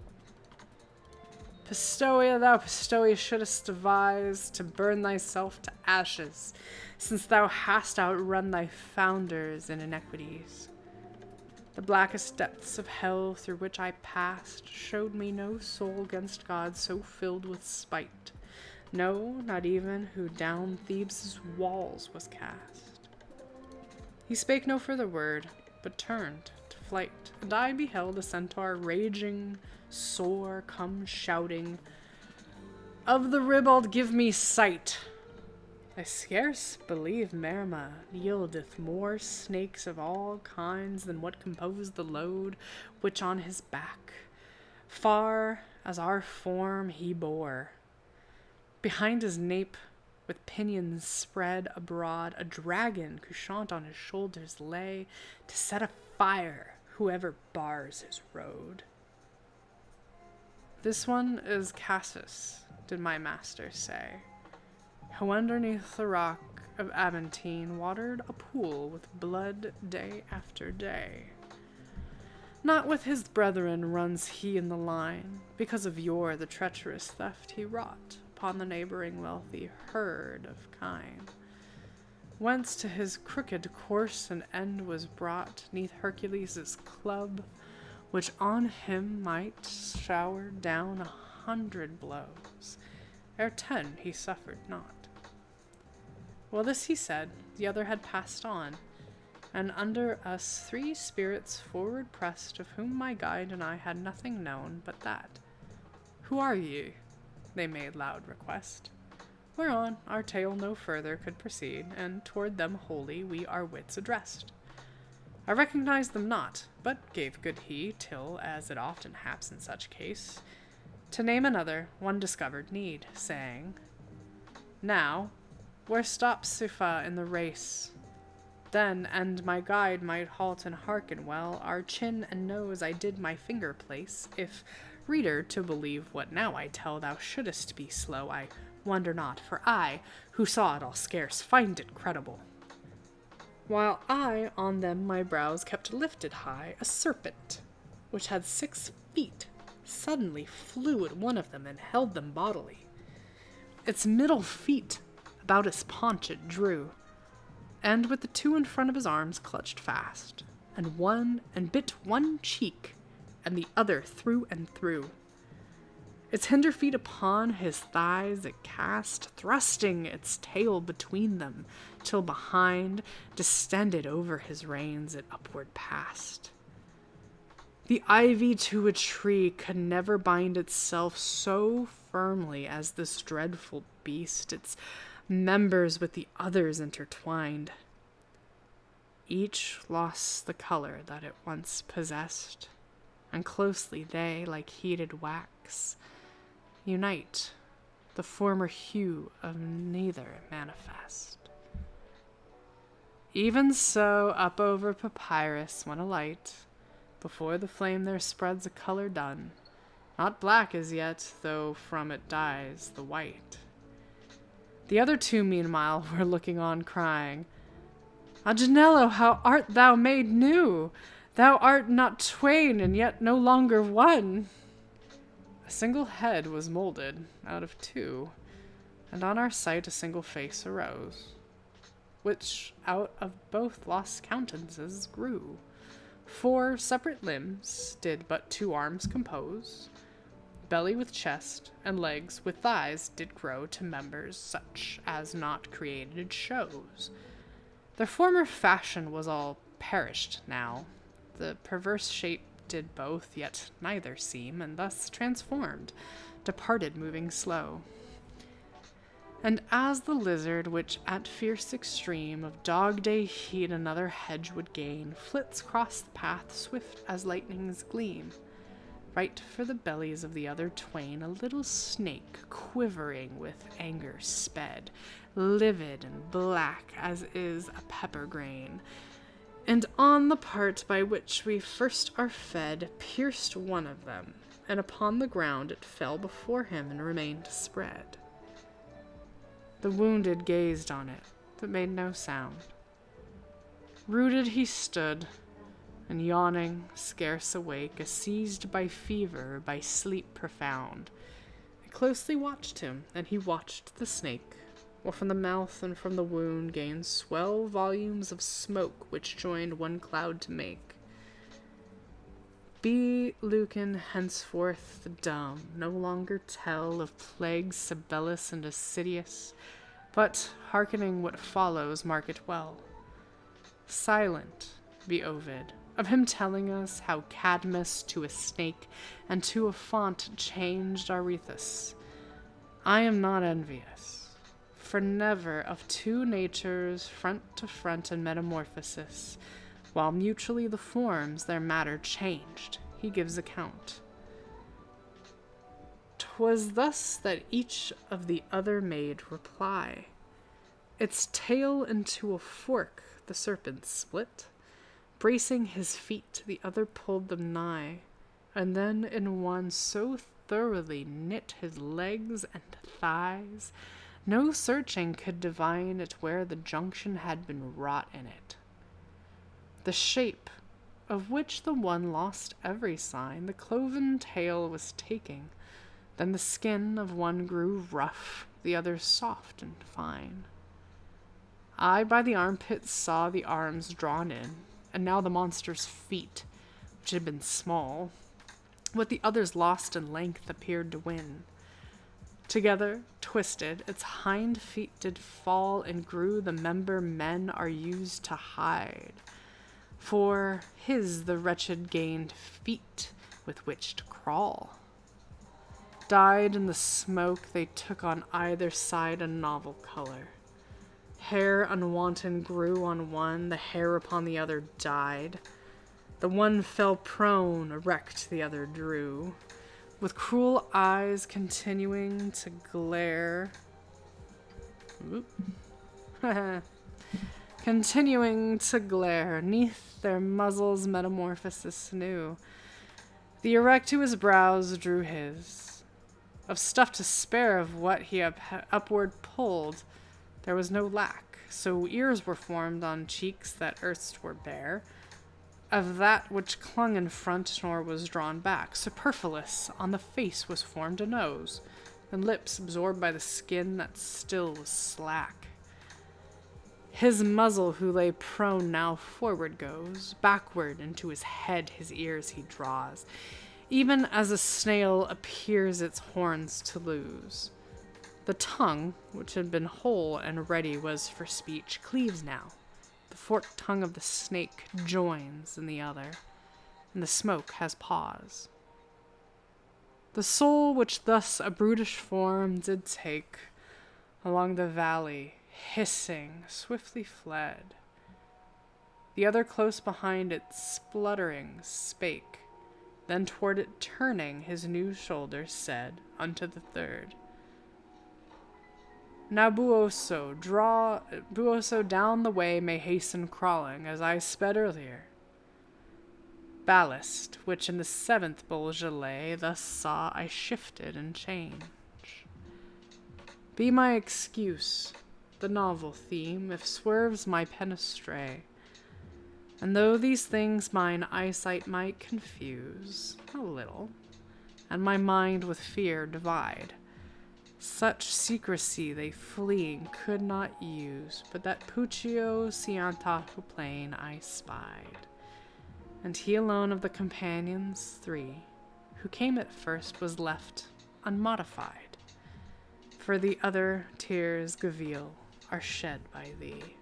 Pistoia, thou Pistoia, shouldst devise to burn thyself to ashes, since thou hast outrun thy founders in iniquities. The blackest depths of hell through which I passed showed me no soul 'gainst God so filled with spite, no, not even who down Thebes' walls was cast. He spake no further word, but turned to flight, and I beheld a centaur raging, sore, come shouting, "Of the ribald give me sight!" I scarce believe Merma yieldeth more snakes of all kinds than what compose the load which on his back, far as our form he bore. Behind his nape, with pinions spread abroad, a dragon couchant on his shoulders lay, to set afire whoever bars his road. This one is Cassus, did my master say, who underneath the rock of Aventine watered a pool with blood day after day. Not with his brethren runs he in the line, because of yore the treacherous theft he wrought upon the neighboring wealthy herd of kine, whence to his crooked course an end was brought, neath Hercules' club, which on him might shower down 100 blows, ere 10 he suffered not. Well, this he said, the other had passed on, and under us 3 spirits forward pressed, of whom my guide and I had nothing known but that. Who are ye? they made loud request. Whereon our tale no further could proceed, and toward them wholly we our wits addressed. I recognized them not, but gave good heed, till, as it often haps in such case, to name another, one discovered need, saying, Now, where stops Sifa in the race? Then, and my guide might halt and hearken well, our chin and nose I did my finger place. If, reader, to believe what now I tell, thou shouldest be slow, I wonder not, for I, who saw it all scarce, find it credible. While I on them my brows kept lifted high, a serpent, which had 6 feet, suddenly flew at one of them and held them bodily. Its middle feet about his paunch it drew, and with the 2 in front of his arms clutched fast, and bit one cheek, and the other through and through. Its hinder feet upon his thighs it cast, thrusting its tail between them, till behind, distended over his reins, it upward passed. The ivy to a tree could never bind itself so firmly as this dreadful beast, its members with the others intertwined. Each lost the color that it once possessed, and closely they, like heated wax, unite, the former hue of neither manifest. Even so, up over papyrus when alight, before the flame there spreads a color dun, not black as yet, though from it dyes the white. The other 2, meanwhile, were looking on, crying, Agnello, how art thou made new? Thou art not twain, and yet no longer one. A single head was molded out of 2, and on our sight a single face arose, which out of both lost countenances grew. 4 separate limbs did but 2 arms compose, belly with chest, and legs with thighs did grow to members such as not created shows. Their former fashion was all perished now. The perverse shape did both, yet neither seem, and thus transformed, departed moving slow. And as the lizard, which at fierce extreme of dog-day heat another hedge would gain, flits across the path swift as lightnings gleam, right for the bellies of the other twain, a little snake, quivering with anger, sped, livid and black as is a pepper grain, and on the part by which we first are fed, pierced one of them, and upon the ground it fell before him and remained spread. The wounded gazed on it, but made no sound. Rooted he stood, and yawning, scarce awake, as seized by fever, by sleep profound. I closely watched him, and he watched the snake, while from the mouth and from the wound gained swell volumes of smoke, which joined one cloud to make. Be Lucan henceforth dumb, no longer tell of plagues Sabellus and Assidious, but, hearkening what follows, mark it well. Silent be Ovid, of him telling us how Cadmus to a snake and to a font changed Arethusa. I am not envious, for never of 2 natures front to front in metamorphosis, while mutually the forms their matter changed, he gives account. 'Twas thus that each of the other made reply. Its tail into a fork the serpent split, bracing his feet the other pulled them nigh, and then in one so thoroughly knit his legs and thighs, no searching could divine it where the junction had been wrought in it. The shape, of which the one lost every sign, the cloven tail was taking, then the skin of one grew rough, the other soft and fine. I by the armpits saw the arms drawn in, and now the monster's feet, which had been small, what the others lost in length appeared to win. Together, twisted, its hind feet did fall and grew the member men are used to hide. For his the wretched gained feet with which to crawl. Dyed in the smoke, they took on either side a novel color. Hair unwanton grew on one, the hair upon the other died. The one fell prone, erect the other drew, with cruel eyes continuing to glare. Continuing to glare, 'neath their muzzles metamorphosis new. The erect to his brows drew his. Of stuff to spare of what he upward pulled, there was no lack, so ears were formed on cheeks that erst were bare. Of that which clung in front nor was drawn back, superfluous, on the face was formed a nose, and lips absorbed by the skin that still was slack. His muzzle, who lay prone, now forward goes, backward into his head his ears he draws, even as a snail appears its horns to lose. The tongue, which had been whole and ready was for speech, cleaves now. The forked tongue of the snake joins in the other, and the smoke has pause. The soul which thus a brutish form did take, along the valley, hissing, swiftly fled. The other close behind it, spluttering, spake. Then toward it turning his new shoulder, said unto the third, Now Buoso down the way may hasten crawling, as I sped earlier. Ballast, which in the 7th bulge lay, thus saw I shifted and change. Be my excuse, the novel theme, if swerves my pen astray. And though these things mine eyesight might confuse a little, and my mind with fear divide, such secrecy they fleeing could not use, but that Puccio Ciantato plain I spied. And he alone of the companions 3, who came at first, was left unmodified, for the other tears Gavil are shed by thee.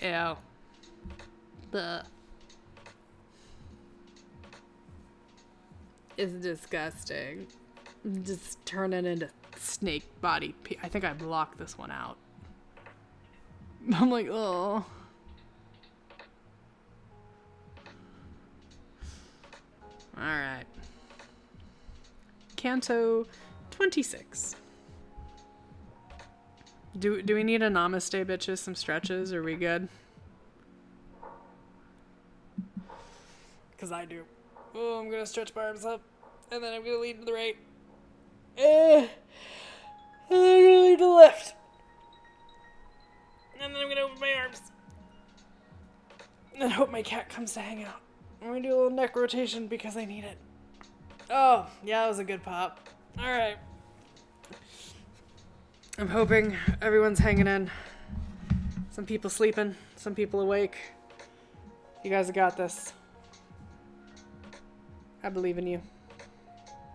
Ew. Bleh. It's disgusting. Just turn it into snake body. I think I blocked this one out. I'm like, oh. Alright. Canto 26. Do we need a namaste, bitches? Some stretches? Are we good? Because I do. Oh, I'm going to stretch my arms up. And then I'm going to lean to the right. And then I'm going to lean to the left. And then I'm going to open my arms. And then hope my cat comes to hang out. I'm going to do a little neck rotation because I need it. Oh, yeah, that was a good pop. Alright. I'm hoping everyone's hanging in. Some people sleeping, some people awake. You guys have got this. I believe in you.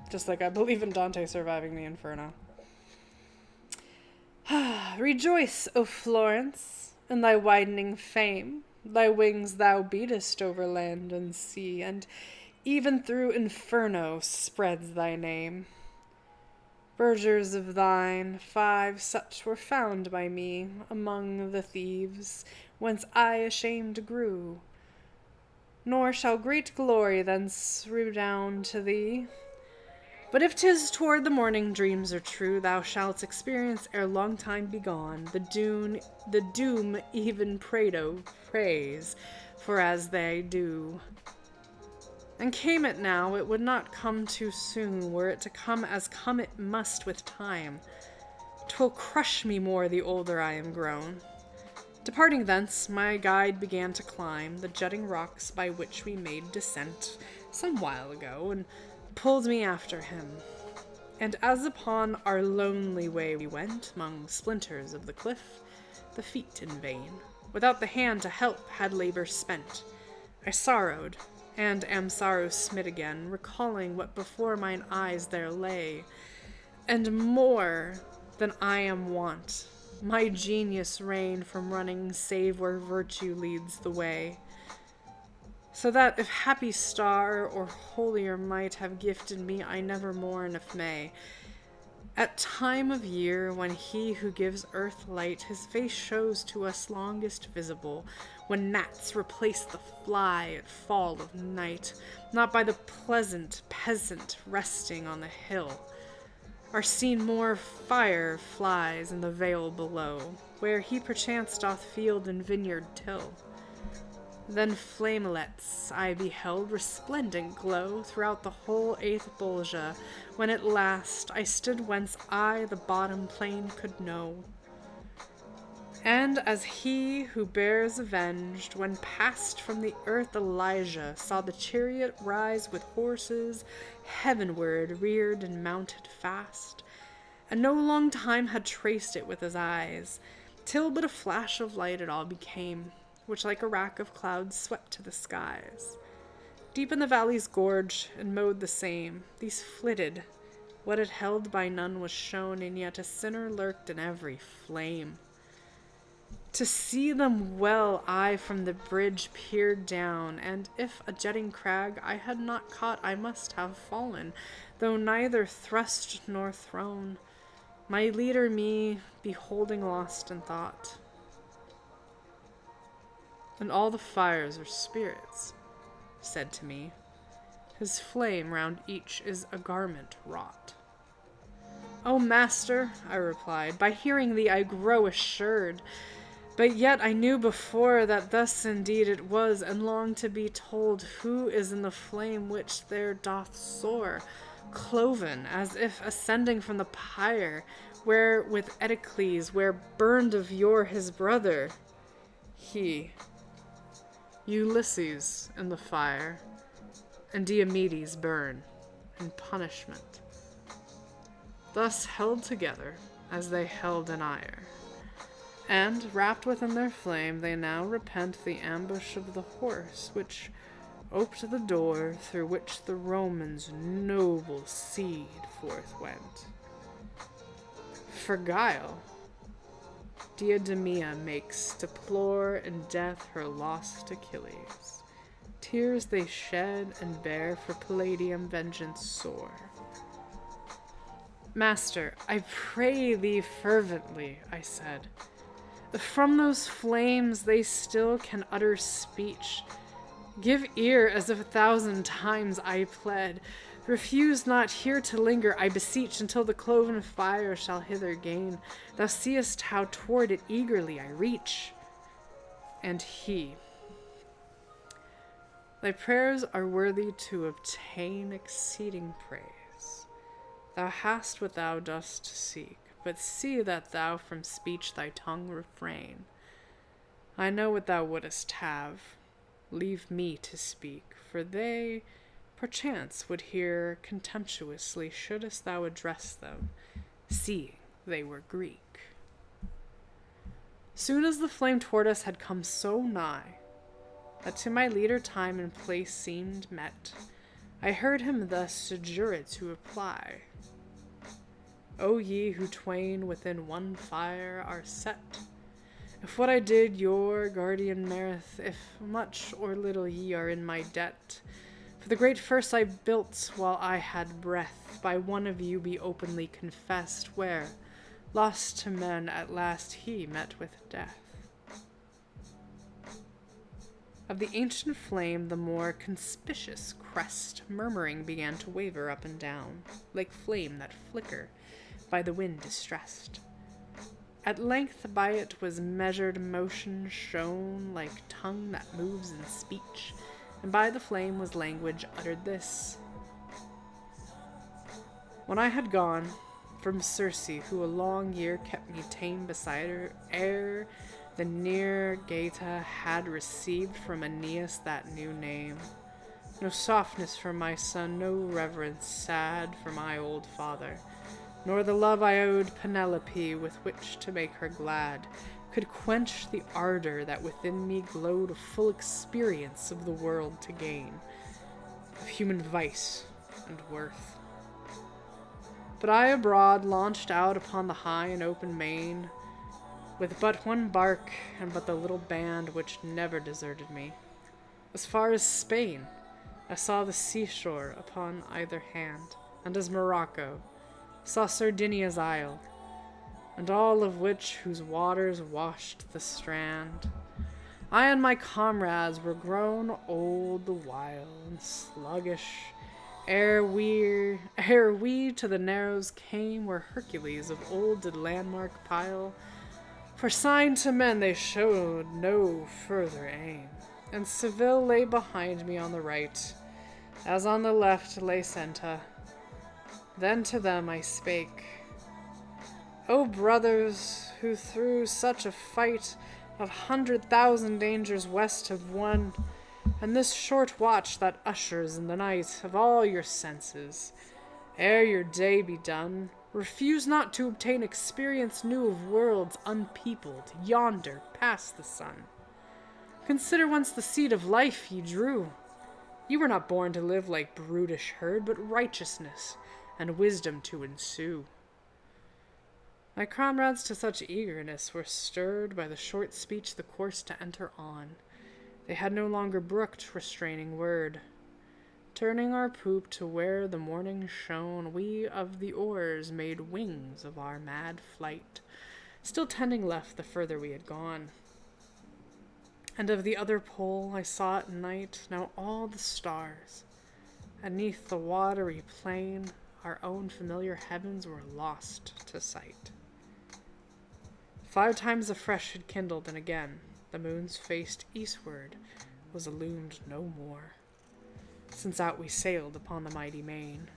Just like I believe in Dante surviving the Inferno. Rejoice, O Florence, in thy widening fame. Thy wings thou beatest over land and sea, and even through Inferno spreads thy name. Vergers of thine, 5 such were found by me among the thieves, whence I ashamed grew. Nor shall great glory thence redound to thee. But if 'tis toward the morning dreams are true, thou shalt experience ere long time be gone the doom even Prado prays, for as they do. And came it now, it would not come too soon, were it to come as come it must with time. 'Twill crush me more the older I am grown. Departing thence, my guide began to climb the jutting rocks by which we made descent some while ago, and pulled me after him. And as upon our lonely way we went, among splinters of the cliff, the feet in vain, without the hand to help, had labor spent. I sorrowed, and am sorrow smit again, recalling what before mine eyes there lay, and more than I am wont, my genius rein from running, save where virtue leads the way. So that if happy star or holier might have gifted me, I never mourn if may. At time of year, when he who gives earth light his face shows to us longest visible, when gnats replace the fly at fall of night, not by the pleasant peasant resting on the hill, are seen more fire flies in the vale below, where he perchance doth field and vineyard till. Then flamelets I beheld resplendent glow throughout the whole 8th Bolgia, when at last I stood whence I the bottom plain could know. And as he who bears avenged, when passed from the earth Elijah, saw the chariot rise with horses, heavenward reared and mounted fast, and no long time had traced it with his eyes, till but a flash of light it all became, which like a rack of clouds swept to the skies. Deep in the valley's gorge, and mowed the same, these flitted. What it held by none was shown, and yet a sinner lurked in every flame. To see them well I from the bridge peered down, and if a jetting crag I had not caught, I must have fallen, though neither thrust nor thrown, my leader me beholding lost in thought. And all the fires are spirits, said to me. His flame round each is a garment wrought. O master, I replied, by hearing thee I grow assured. But yet I knew before that thus indeed it was, and longed to be told who is in the flame which there doth soar, cloven, as if ascending from the pyre, where with Eteocles, where burned of yore his brother, he, Ulysses in the fire, and Diomedes burn in punishment. Thus held together as they held in ire. And, wrapped within their flame, they now repent the ambush of the horse, which oped the door through which the Romans' noble seed forth went. For guile, Diademia makes deplore in death her lost Achilles. Tears they shed and bear for Palladium vengeance sore. Master, I pray thee fervently, I said. From those flames they still can utter speech. Give ear as if 1,000 times I pled. Refuse not here to linger, I beseech, until the cloven fire shall hither gain. Thou seest how toward it eagerly I reach. And he, thy prayers are worthy to obtain exceeding praise. Thou hast what thou dost seek, but see that thou from speech thy tongue refrain. I know what thou wouldest have. Leave me to speak, for they perchance would hear contemptuously shouldest thou address them, seeing they were Greek. Soon as the flame toward us had come so nigh, that to my leader time and place seemed met, I heard him thus adjure it to reply. O ye who twain within one fire are set, if what I did your guardian merith, if much or little ye are in my debt, for the great first I built while I had breath, by one of you be openly confessed, where, lost to men, at last he met with death. Of the ancient flame the more conspicuous crest, murmuring began to waver up and down, like flame that flicker, by the wind distressed. At length by it was measured motion shown, like tongue that moves in speech, and by the flame was language uttered this. When I had gone from Circe, who a long year kept me tame beside her, ere the near Gaeta had received from Aeneas that new name, no softness for my son, no reverence sad for my old father, nor the love I owed Penelope with which to make her glad, could quench the ardor that within me glowed a full experience of the world to gain, of human vice and worth. But I abroad launched out upon the high and open main, with but one bark and but the little band which never deserted me. as far as Spain. I saw the seashore upon either hand, and as Morocco, saw Sardinia's isle, and all of which whose waters washed the strand. I and my comrades were grown old the while, and sluggish, ere we to the narrows came, where Hercules of old did landmark pile. For sign to men they showed no further aim, and Seville lay behind me on the right, as on the left lay Ceuta. Then to them I spake, O brothers, who through such a fight of 100,000 dangers west have won, and this short watch that ushers in the night of all your senses, ere your day be done, refuse not to obtain experience new of worlds unpeopled, yonder, past the sun. Consider whence the seed of life ye drew. You were not born to live like brutish herd, but righteousness and wisdom to ensue. My comrades to such eagerness were stirred by the short speech the course to enter on. They had no longer brooked restraining word. Turning our poop to where the morning shone, we of the oars made wings of our mad flight, still tending left the further we had gone. And of the other pole I saw at night now all the stars, and 'neath the watery plain our own familiar heavens were lost to sight. 5 times the fresh had kindled, and again the moon's faced eastward was illumined no more, since out we sailed upon the mighty main.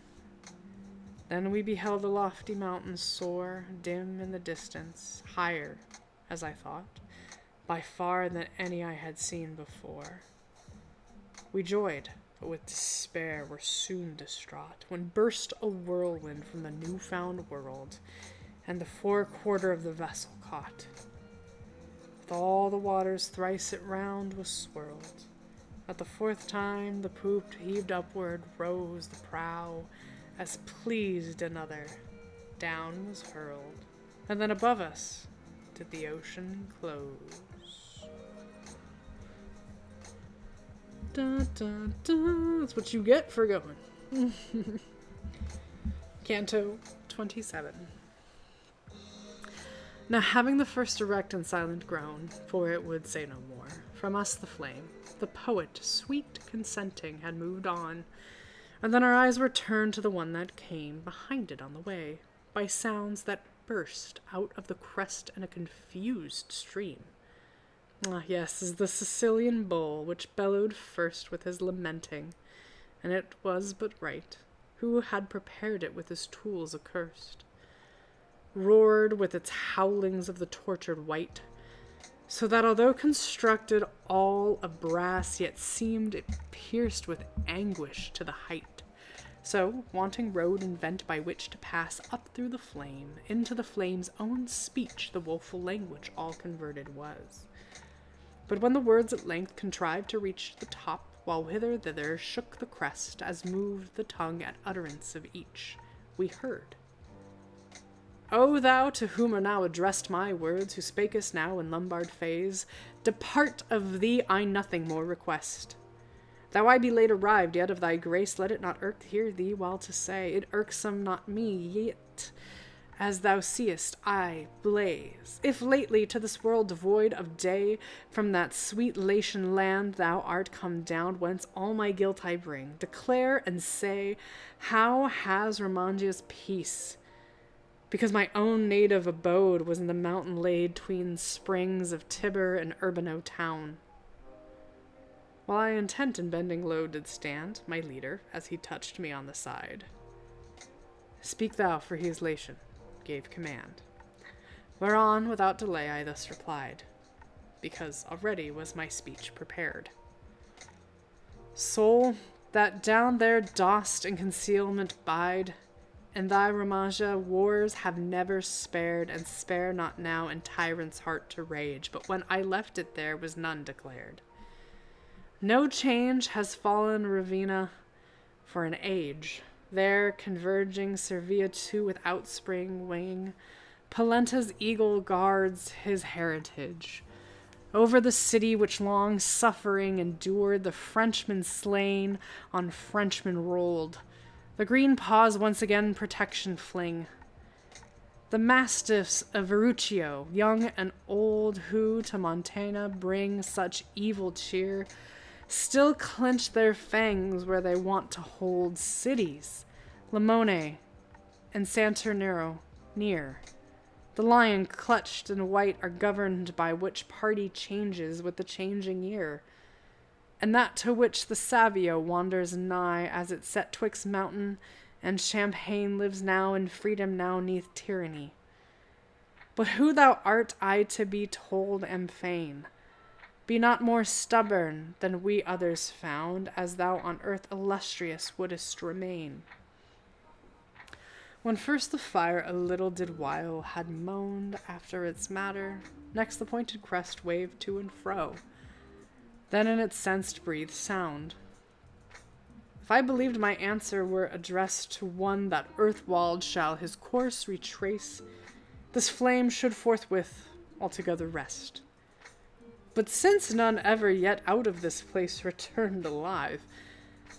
Then we beheld the lofty mountains soar, dim in the distance, higher, as I thought, by far than any I had seen before. We joyed, but with despair were soon distraught, when burst a whirlwind from the new-found world, and the forequarter of the vessel caught. With all the waters thrice it round was swirled. At the 4th time the poop heaved upward, rose the prow, as pleased another, down was hurled, and then above us did the ocean close. Da, da, da. That's what you get for going. Canto XXVII. Now having the first erect and silent groan, for it would say no more, from us the flame, the poet, sweet consenting, had moved on, and then our eyes were turned to the one that came behind it on the way, by sounds that burst out of the crest in a confused stream. Ah, yes, is the Sicilian bull, which bellowed first with his lamenting, and it was but right, who had prepared it with his tools accursed, roared with its howlings of the tortured wight, so that although constructed all of brass, yet seemed it pierced with anguish to the height. So, wanting road and vent by which to pass up through the flame, into the flame's own speech the woeful language all converted was. But when the words at length contrived to reach the top, while hither-thither shook the crest, as moved the tongue at utterance of each, we heard. O thou to whom are now addressed my words, who spakest now in Lombard phrase, depart, of thee I nothing more request. Though I be late arrived, yet of thy grace let it not irk hear thee while to say, it irksome not me, yet, as thou seest, I blaze. If lately to this world devoid of day, from that sweet Latian land thou art come down, whence all my guilt I bring, declare and say, how has Romangia's peace? Because my own native abode was in the mountain laid 'tween springs of Tiber and Urbino town. While I intent in bending low did stand, my leader, as he touched me on the side, speak thou, for he is Latian, gave command. Whereon, without delay, I thus replied, because already was my speech prepared. Soul, that down there dost in concealment bide, in thy Romangia wars have never spared, and spare not now in tyrant's heart to rage, but when I left it there was none declared. No change has fallen Ravenna for an age, there converging Servia too with outspring wing, Polenta's eagle guards his heritage, Over the city which long suffering endured, the Frenchmen slain on Frenchmen rolled. The green paws once again protection fling. The mastiffs of Verruccio, young and old, who to Montana bring such evil cheer, still clench their fangs where they want to hold cities, Limone and Santernero near. The lion clutched and white are governed by which party changes with the changing year, and that to which the Savio wanders nigh, as it set twixt mountain and Champagne lives now in freedom, now neath tyranny. But who thou art, I to be told am fain. Be not more stubborn than we others found, as thou on earth illustrious wouldest remain. When first the fire a little did while had moaned after its matter, next the pointed crest waved to and fro, then in its sensed breathed sound. If I believed my answer were addressed to one that earth-walled shall his course retrace, this flame should forthwith altogether rest. But since none ever yet out of this place returned alive,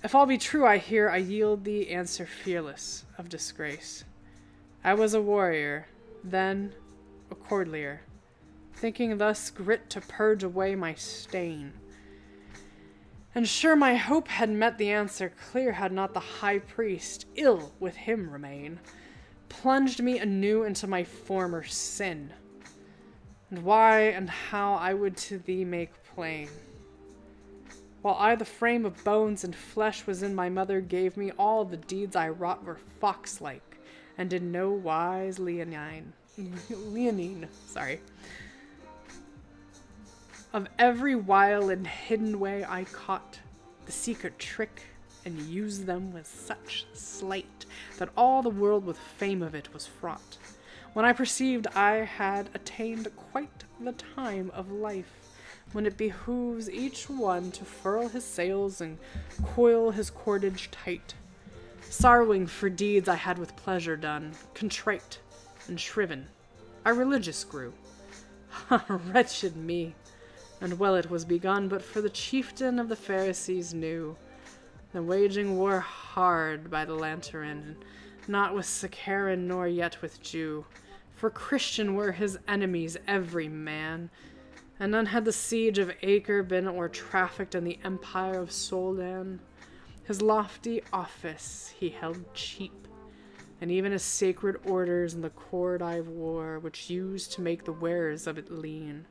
if all be true I hear, I yield thee answer fearless of disgrace. I was a warrior, then a courtier, thinking thus grit to purge away my stain. And sure my hope had met the answer clear, had not the high priest, ill with him remain, plunged me anew into my former sin. And why and how I would to thee make plain. While I the frame of bones and flesh was in my mother gave me, all the deeds I wrought were fox-like, and in no wise leonine. Of every wile and hidden way I caught the secret trick, and used them with such sleight, that all the world with fame of it was fraught. When I perceived I had attained quite the time of life, when it behooves each one to furl his sails and coil his cordage tight, sorrowing for deeds I had with pleasure done, contrite and shriven, I religious grew. Wretched me! And well it was begun, but for the chieftain of the Pharisees knew, the waging war hard by the lantern, not with Sicaran nor yet with Jew, for Christian were his enemies every man, and none had the siege of Acre been or trafficked in the empire of Soldan. His lofty office he held cheap, and even his sacred orders in the cord I wore, which used to make the wearers of it lean.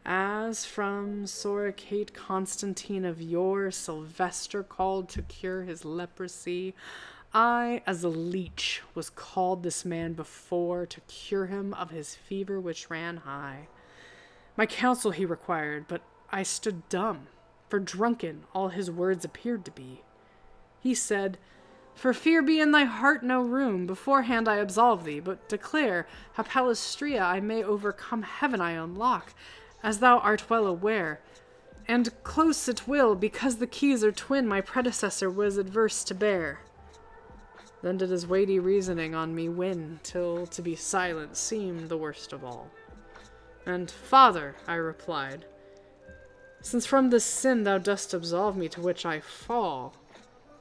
As from Soricate Constantine of yore, Sylvester called to cure his leprosy, I, as a leech, was called this man before to cure him of his fever which ran high. My counsel he required, but I stood dumb, for drunken all his words appeared to be. He said, For fear be in thy heart no room, beforehand I absolve thee, but declare how Palestria I may overcome, heaven I unlock, as thou art well aware, and close it will, because the keys are twin my predecessor was adverse to bear. Then did his weighty reasoning on me win, till to be silent seemed the worst of all. And, Father, I replied, since from this sin thou dost absolve me to which I fall,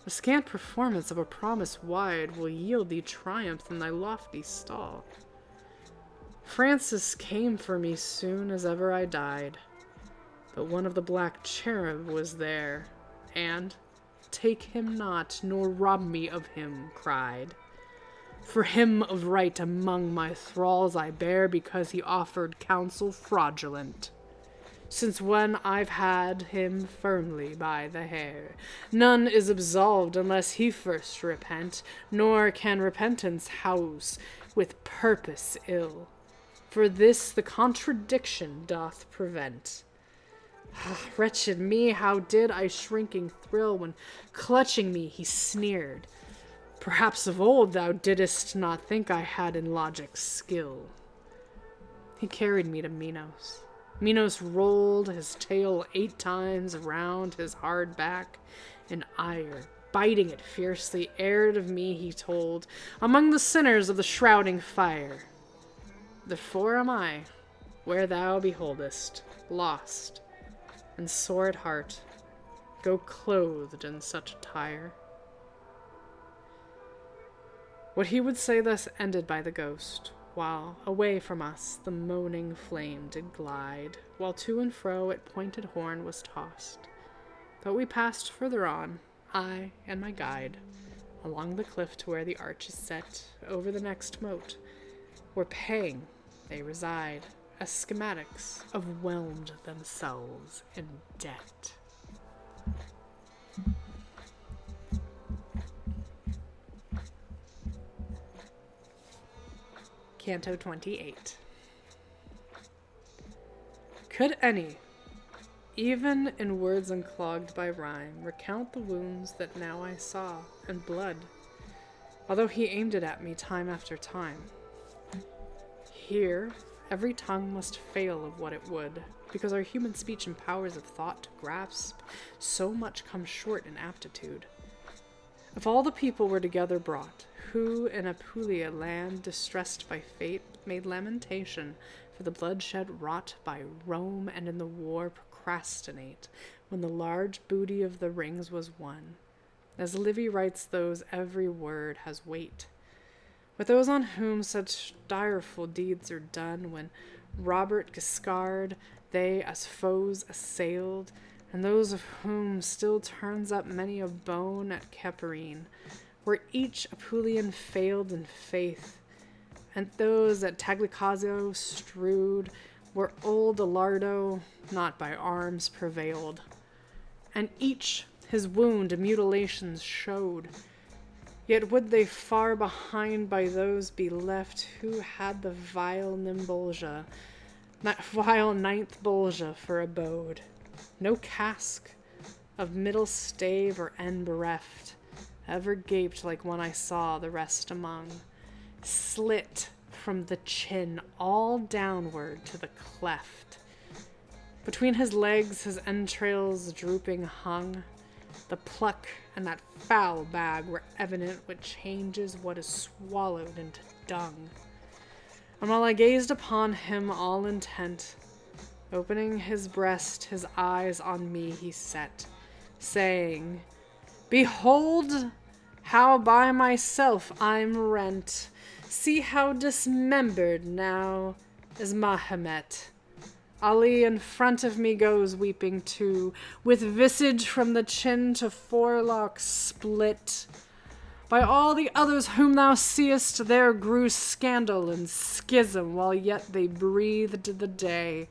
the scant performance of a promise wide will yield thee triumph in thy lofty stall. Francis came for me soon as ever I died, but one of the black cherub was there, and, take him not, nor rob me of him, cried. For him of right among my thralls I bear, because he offered counsel fraudulent. Since when I've had him firmly by the hair, none is absolved unless he first repent, nor can repentance house with purpose ill. For this the contradiction doth prevent. Wretched me, how did I shrinking thrill when, clutching me, he sneered. Perhaps of old thou didst not think I had in logic skill. He carried me to Minos. Minos rolled his tail 8 times round his hard back in ire, biting it fiercely, erred of me he told, among the sinners of the shrouding fire. Therefore am I, where thou beholdest, lost, and sore at heart, go clothed in such attire. What he would say thus ended by the ghost, while away from us the moaning flame did glide, while to and fro its pointed horn was tossed. But we passed further on, I and my guide, along the cliff to where the arch is set, over the next moat, where paying they reside, as schematics have whelmed themselves in debt. Canto XXVIII. Could any, even in words unclogged by rhyme, recount the wounds that now I saw, and blood, although he aimed it at me time after time? Here, every tongue must fail of what it would, because our human speech and powers of thought to grasp so much come short in aptitude. If all the people were together brought, who in Apulia land distressed by fate made lamentation for the bloodshed wrought by Rome, and in the war procrastinate when the large booty of the rings was won, as Livy writes those every word has weight. With those on whom such direful deeds are done, when Robert Guiscard they as foes assailed, and those of whom still turns up many a bone at Caperine, where each Apulian failed in faith, and those at Tagliacozzo strewed, where old Alardo not by arms prevailed, and each his wound and mutilations showed. Yet would they far behind by those be left who had the vile Nimbolgia, that vile ninth Bolgia for abode. No cask of middle stave or end bereft ever gaped like one I saw the rest among, slit from the chin all downward to the cleft. Between his legs his entrails drooping hung. The pluck and that foul bag were evident, which changes what is swallowed into dung. And while I gazed upon him all intent, opening his breast, his eyes on me he set, saying, "Behold how by myself I'm rent. See how dismembered now is Mahomet. Ali in front of me goes weeping too, with visage from the chin to forelock split. By all the others whom thou seest there grew scandal and schism while yet they breathed the day,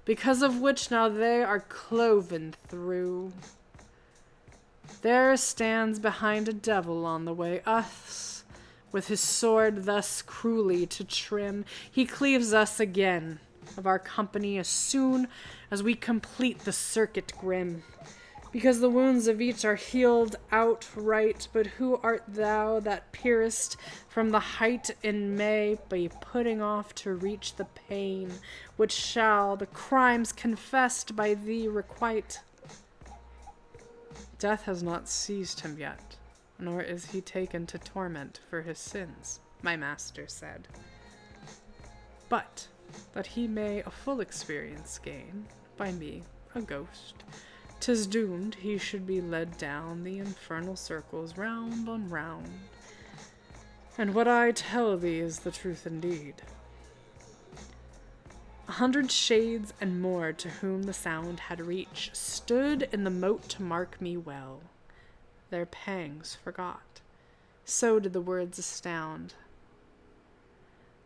because of which now they are cloven through. There stands behind a devil on the way us, with his sword thus cruelly to trim, he cleaves us again of our company as soon as we complete the circuit grim, because the wounds of each are healed outright. But who art thou that peerest from the height in May be putting off to reach the pain which shall the crimes confessed by thee requite? Death has not seized him yet, nor is he taken to torment for his sins, my master said. But that he may a full experience gain, by me, a ghost, 'tis doomed he should be led down the infernal circles round on round. And what I tell thee is the truth indeed. 100 shades and more to whom the sound had reached stood in the moat to mark me well. Their pangs forgot, so did the words astound.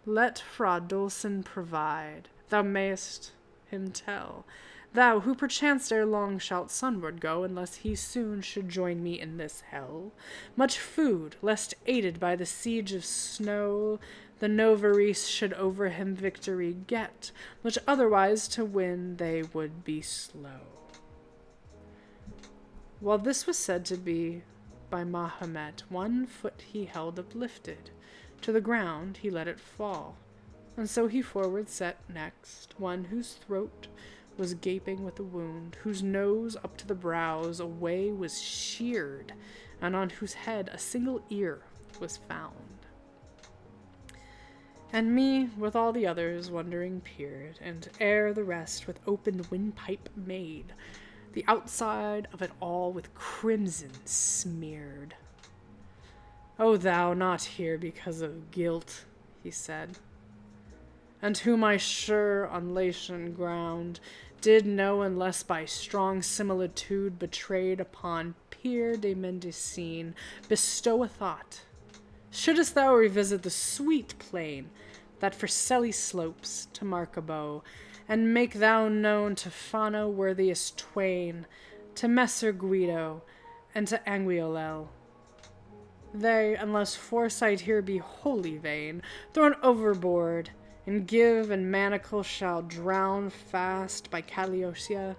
Let Fra Dulcin provide, thou mayst him tell, thou who perchance ere long shalt sunward go, unless he soon should join me in this hell. Much food, lest aided by the siege of snow, the Novaries should over him victory get, which otherwise to win they would be slow. While this was said to be by Mahomet, one foot he held uplifted, to the ground he let it fall, and so he forward set next, one whose throat was gaping with a wound, whose nose up to the brows away was sheared, and on whose head a single ear was found. And me, with all the others, wondering peered, and ere the rest with open windpipe made, the outside of it all with crimson smeared. "O thou not here because of guilt," he said, "and whom I sure on Latian ground did know unless by strong similitude betrayed upon Pier de Mendicine bestow a thought, shouldest thou revisit the sweet plain that Vercelli slopes to Marcabo, and make thou known to Fano worthiest twain, to Messer Guido, and to Anguillel. They, unless foresight here be wholly vain, thrown overboard, and give and manacle shall drown fast by Cagliostria,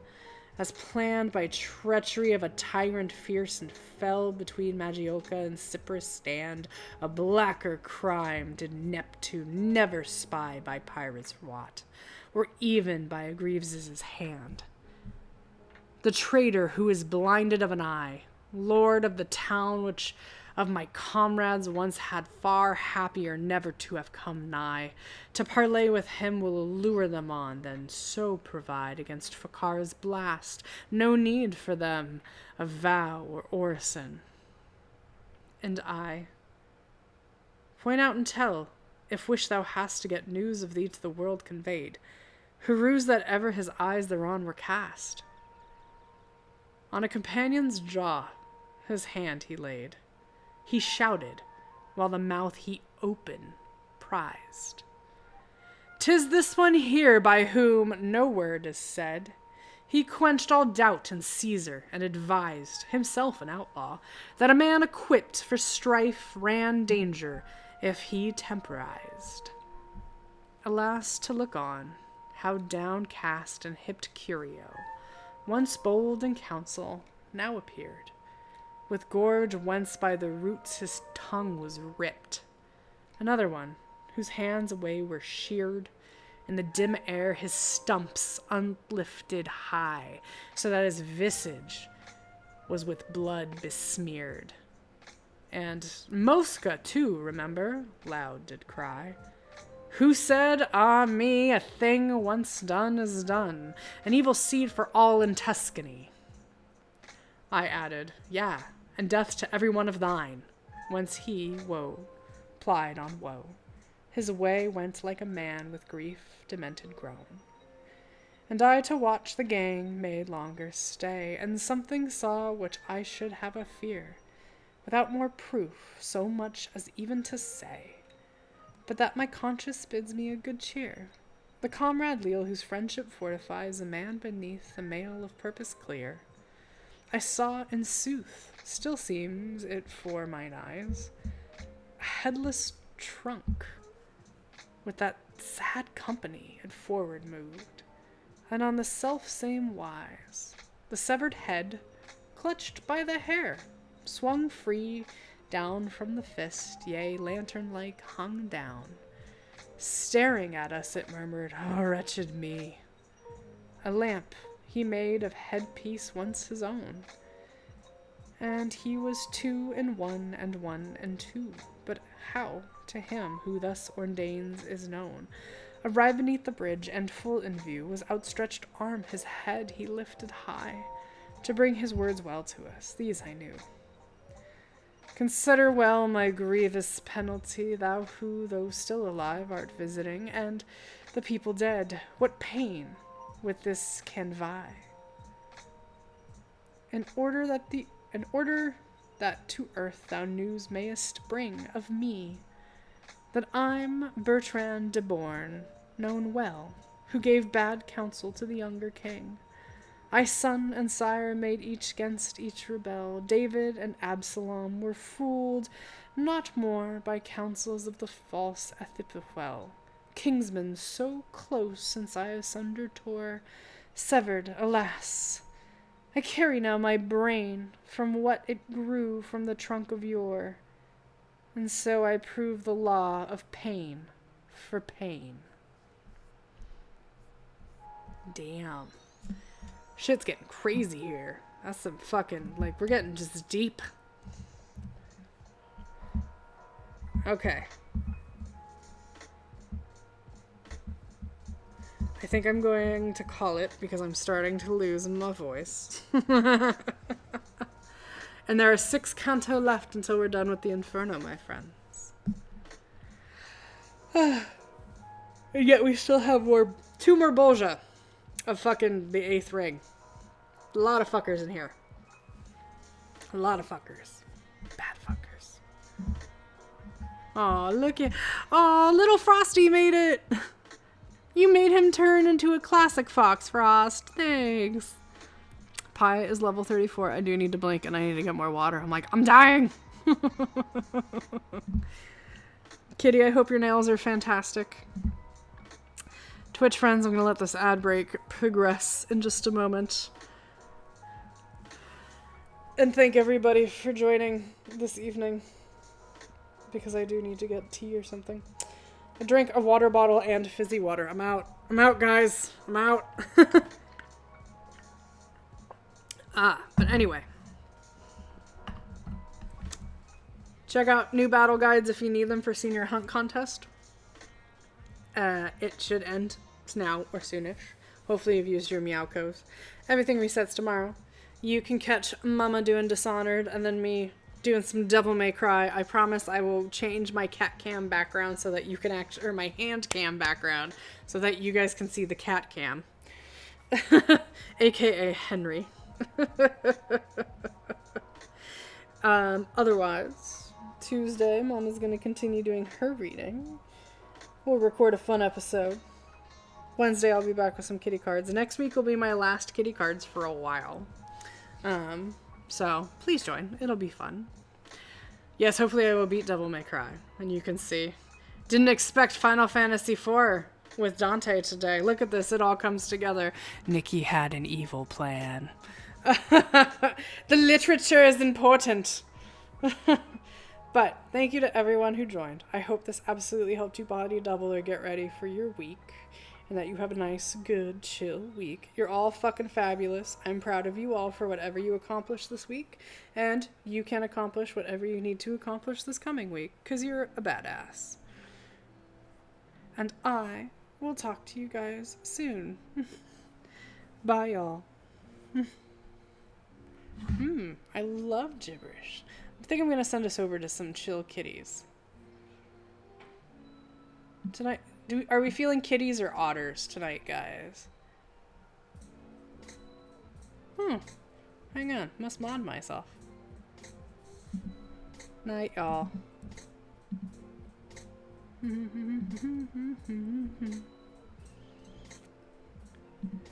as planned by treachery of a tyrant fierce and fell between Magioka and Cyprus stand, a blacker crime did Neptune never spy by pirates wrought, or even by a Greaves' hand. The traitor who is blinded of an eye, lord of the town which of my comrades once had far happier never to have come nigh, to parley with him will allure them on, then so provide against Fakar's blast, no need for them of vow or orison. And I, point out and tell, if wish thou hast to get news of thee to the world conveyed, who rues that ever his eyes thereon were cast. On a companion's jaw his hand he laid. He shouted, while the mouth he open prized. "'Tis this one here by whom no word is said. He quenched all doubt in Caesar, and advised, himself an outlaw, that a man equipped for strife ran danger if he temporized. Alas, to look on, how downcast and hipped Curio, once bold in council, now appeared, with gorge whence by the roots his tongue was ripped. Another one, whose hands away were sheared, in the dim air his stumps uplifted high, so that his visage was with blood besmeared. And Mosca, too, remember, loud did cry, who said, ah me, a thing once done is done, an evil seed for all in Tuscany. I added, yea, and death to every one of thine, whence he, woe, plied on woe. His way went like a man with grief demented grown. And I to watch the gang made longer stay, and something saw which I should have a fear, without more proof so much as even to say, but that my conscience bids me a good cheer. The comrade leal whose friendship fortifies a man beneath a mail of purpose clear, I saw, in sooth, still seems it for mine eyes, a headless trunk, with that sad company it forward moved, and on the self-same wise, the severed head, clutched by the hair, swung free down from the fist, yea, lantern-like hung down. Staring at us, it murmured, oh, wretched me. A lamp he made of headpiece once his own, and he was 2 in 1 and 1 in 2. But how to him who thus ordains is known? Arrived beneath the bridge, and full in view, was outstretched arm, his head he lifted high, to bring his words well to us. These I knew. Consider well my grievous penalty, thou who, though still alive, art visiting, and the people dead. What pain with this can vie? In order that to earth thou news mayest bring of me, that I'm Bertrand de Born, known well, who gave bad counsel to the younger king. I son and sire made each 'gainst each rebel. David and Absalom were fooled not more by counsels of the false Ahithophel. Kingsmen so close since I asunder tore, severed, alas! I carry now my brain from what it grew from the trunk of yore, and so I prove the law of pain for pain. Damn. Shit's getting crazy here. That's some fucking, like, we're getting just deep. Okay. I think I'm going to call it because I'm starting to lose my voice. And there are 6 canto left until we're done with the Inferno, my friends. And yet we still have 2 more Bolgia of fucking the 8th ring. A lot of fuckers in here. A lot of fuckers. Bad fuckers. Aw, look at... Aw, little Frosty made it! You made him turn into a classic fox, Frost. Thanks. Pi is level 34. I do need to blink and I need to get more water. I'm like, I'm dying! Kitty, I hope your nails are fantastic. Twitch friends, I'm going to let this ad break progress in just a moment. And thank everybody for joining this evening. Because I do need to get tea or something. I drank a water bottle and fizzy water. I'm out. I'm out, guys. I'm out. But anyway. Check out new battle guides if you need them for Senior Hunt Contest. It should end now or soonish. Hopefully you've used your Meowcos. Everything resets tomorrow. You can catch Mama doing Dishonored and then me doing some Devil May Cry. I promise I will change my cat cam background so that you can actually, or my hand cam background, so that you guys can see the cat cam. AKA Henry. Otherwise, Tuesday, Mom is going to continue doing her reading. We'll record a fun episode. Wednesday, I'll be back with some kitty cards. Next week will be my last kitty cards for a while. So please join. It'll be fun. Yes, hopefully I will beat Devil May Cry. And you can see. Didn't expect Final Fantasy IV with Dante today. Look at this. It all comes together. Nikki had an evil plan. The literature is important. But thank you to everyone who joined. I hope this absolutely helped you body double or get ready for your week. And that you have a nice, good, chill week. You're all fucking fabulous. I'm proud of you all for whatever you accomplished this week. And you can accomplish whatever you need to accomplish this coming week. Because you're a badass. And I will talk to you guys soon. Bye, y'all. I love gibberish. I think I'm going to send us over to some chill kitties. Tonight... Are we feeling kitties or otters tonight, guys? Hang on. Must mod myself. Night, y'all.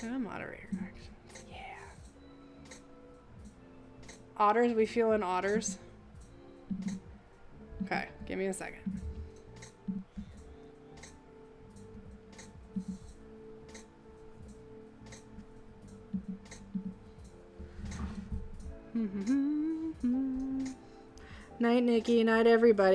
Moderator action. Yeah. Otters? We feeling otters? Okay. Give me a second. Night, Nikki. Night, everybody.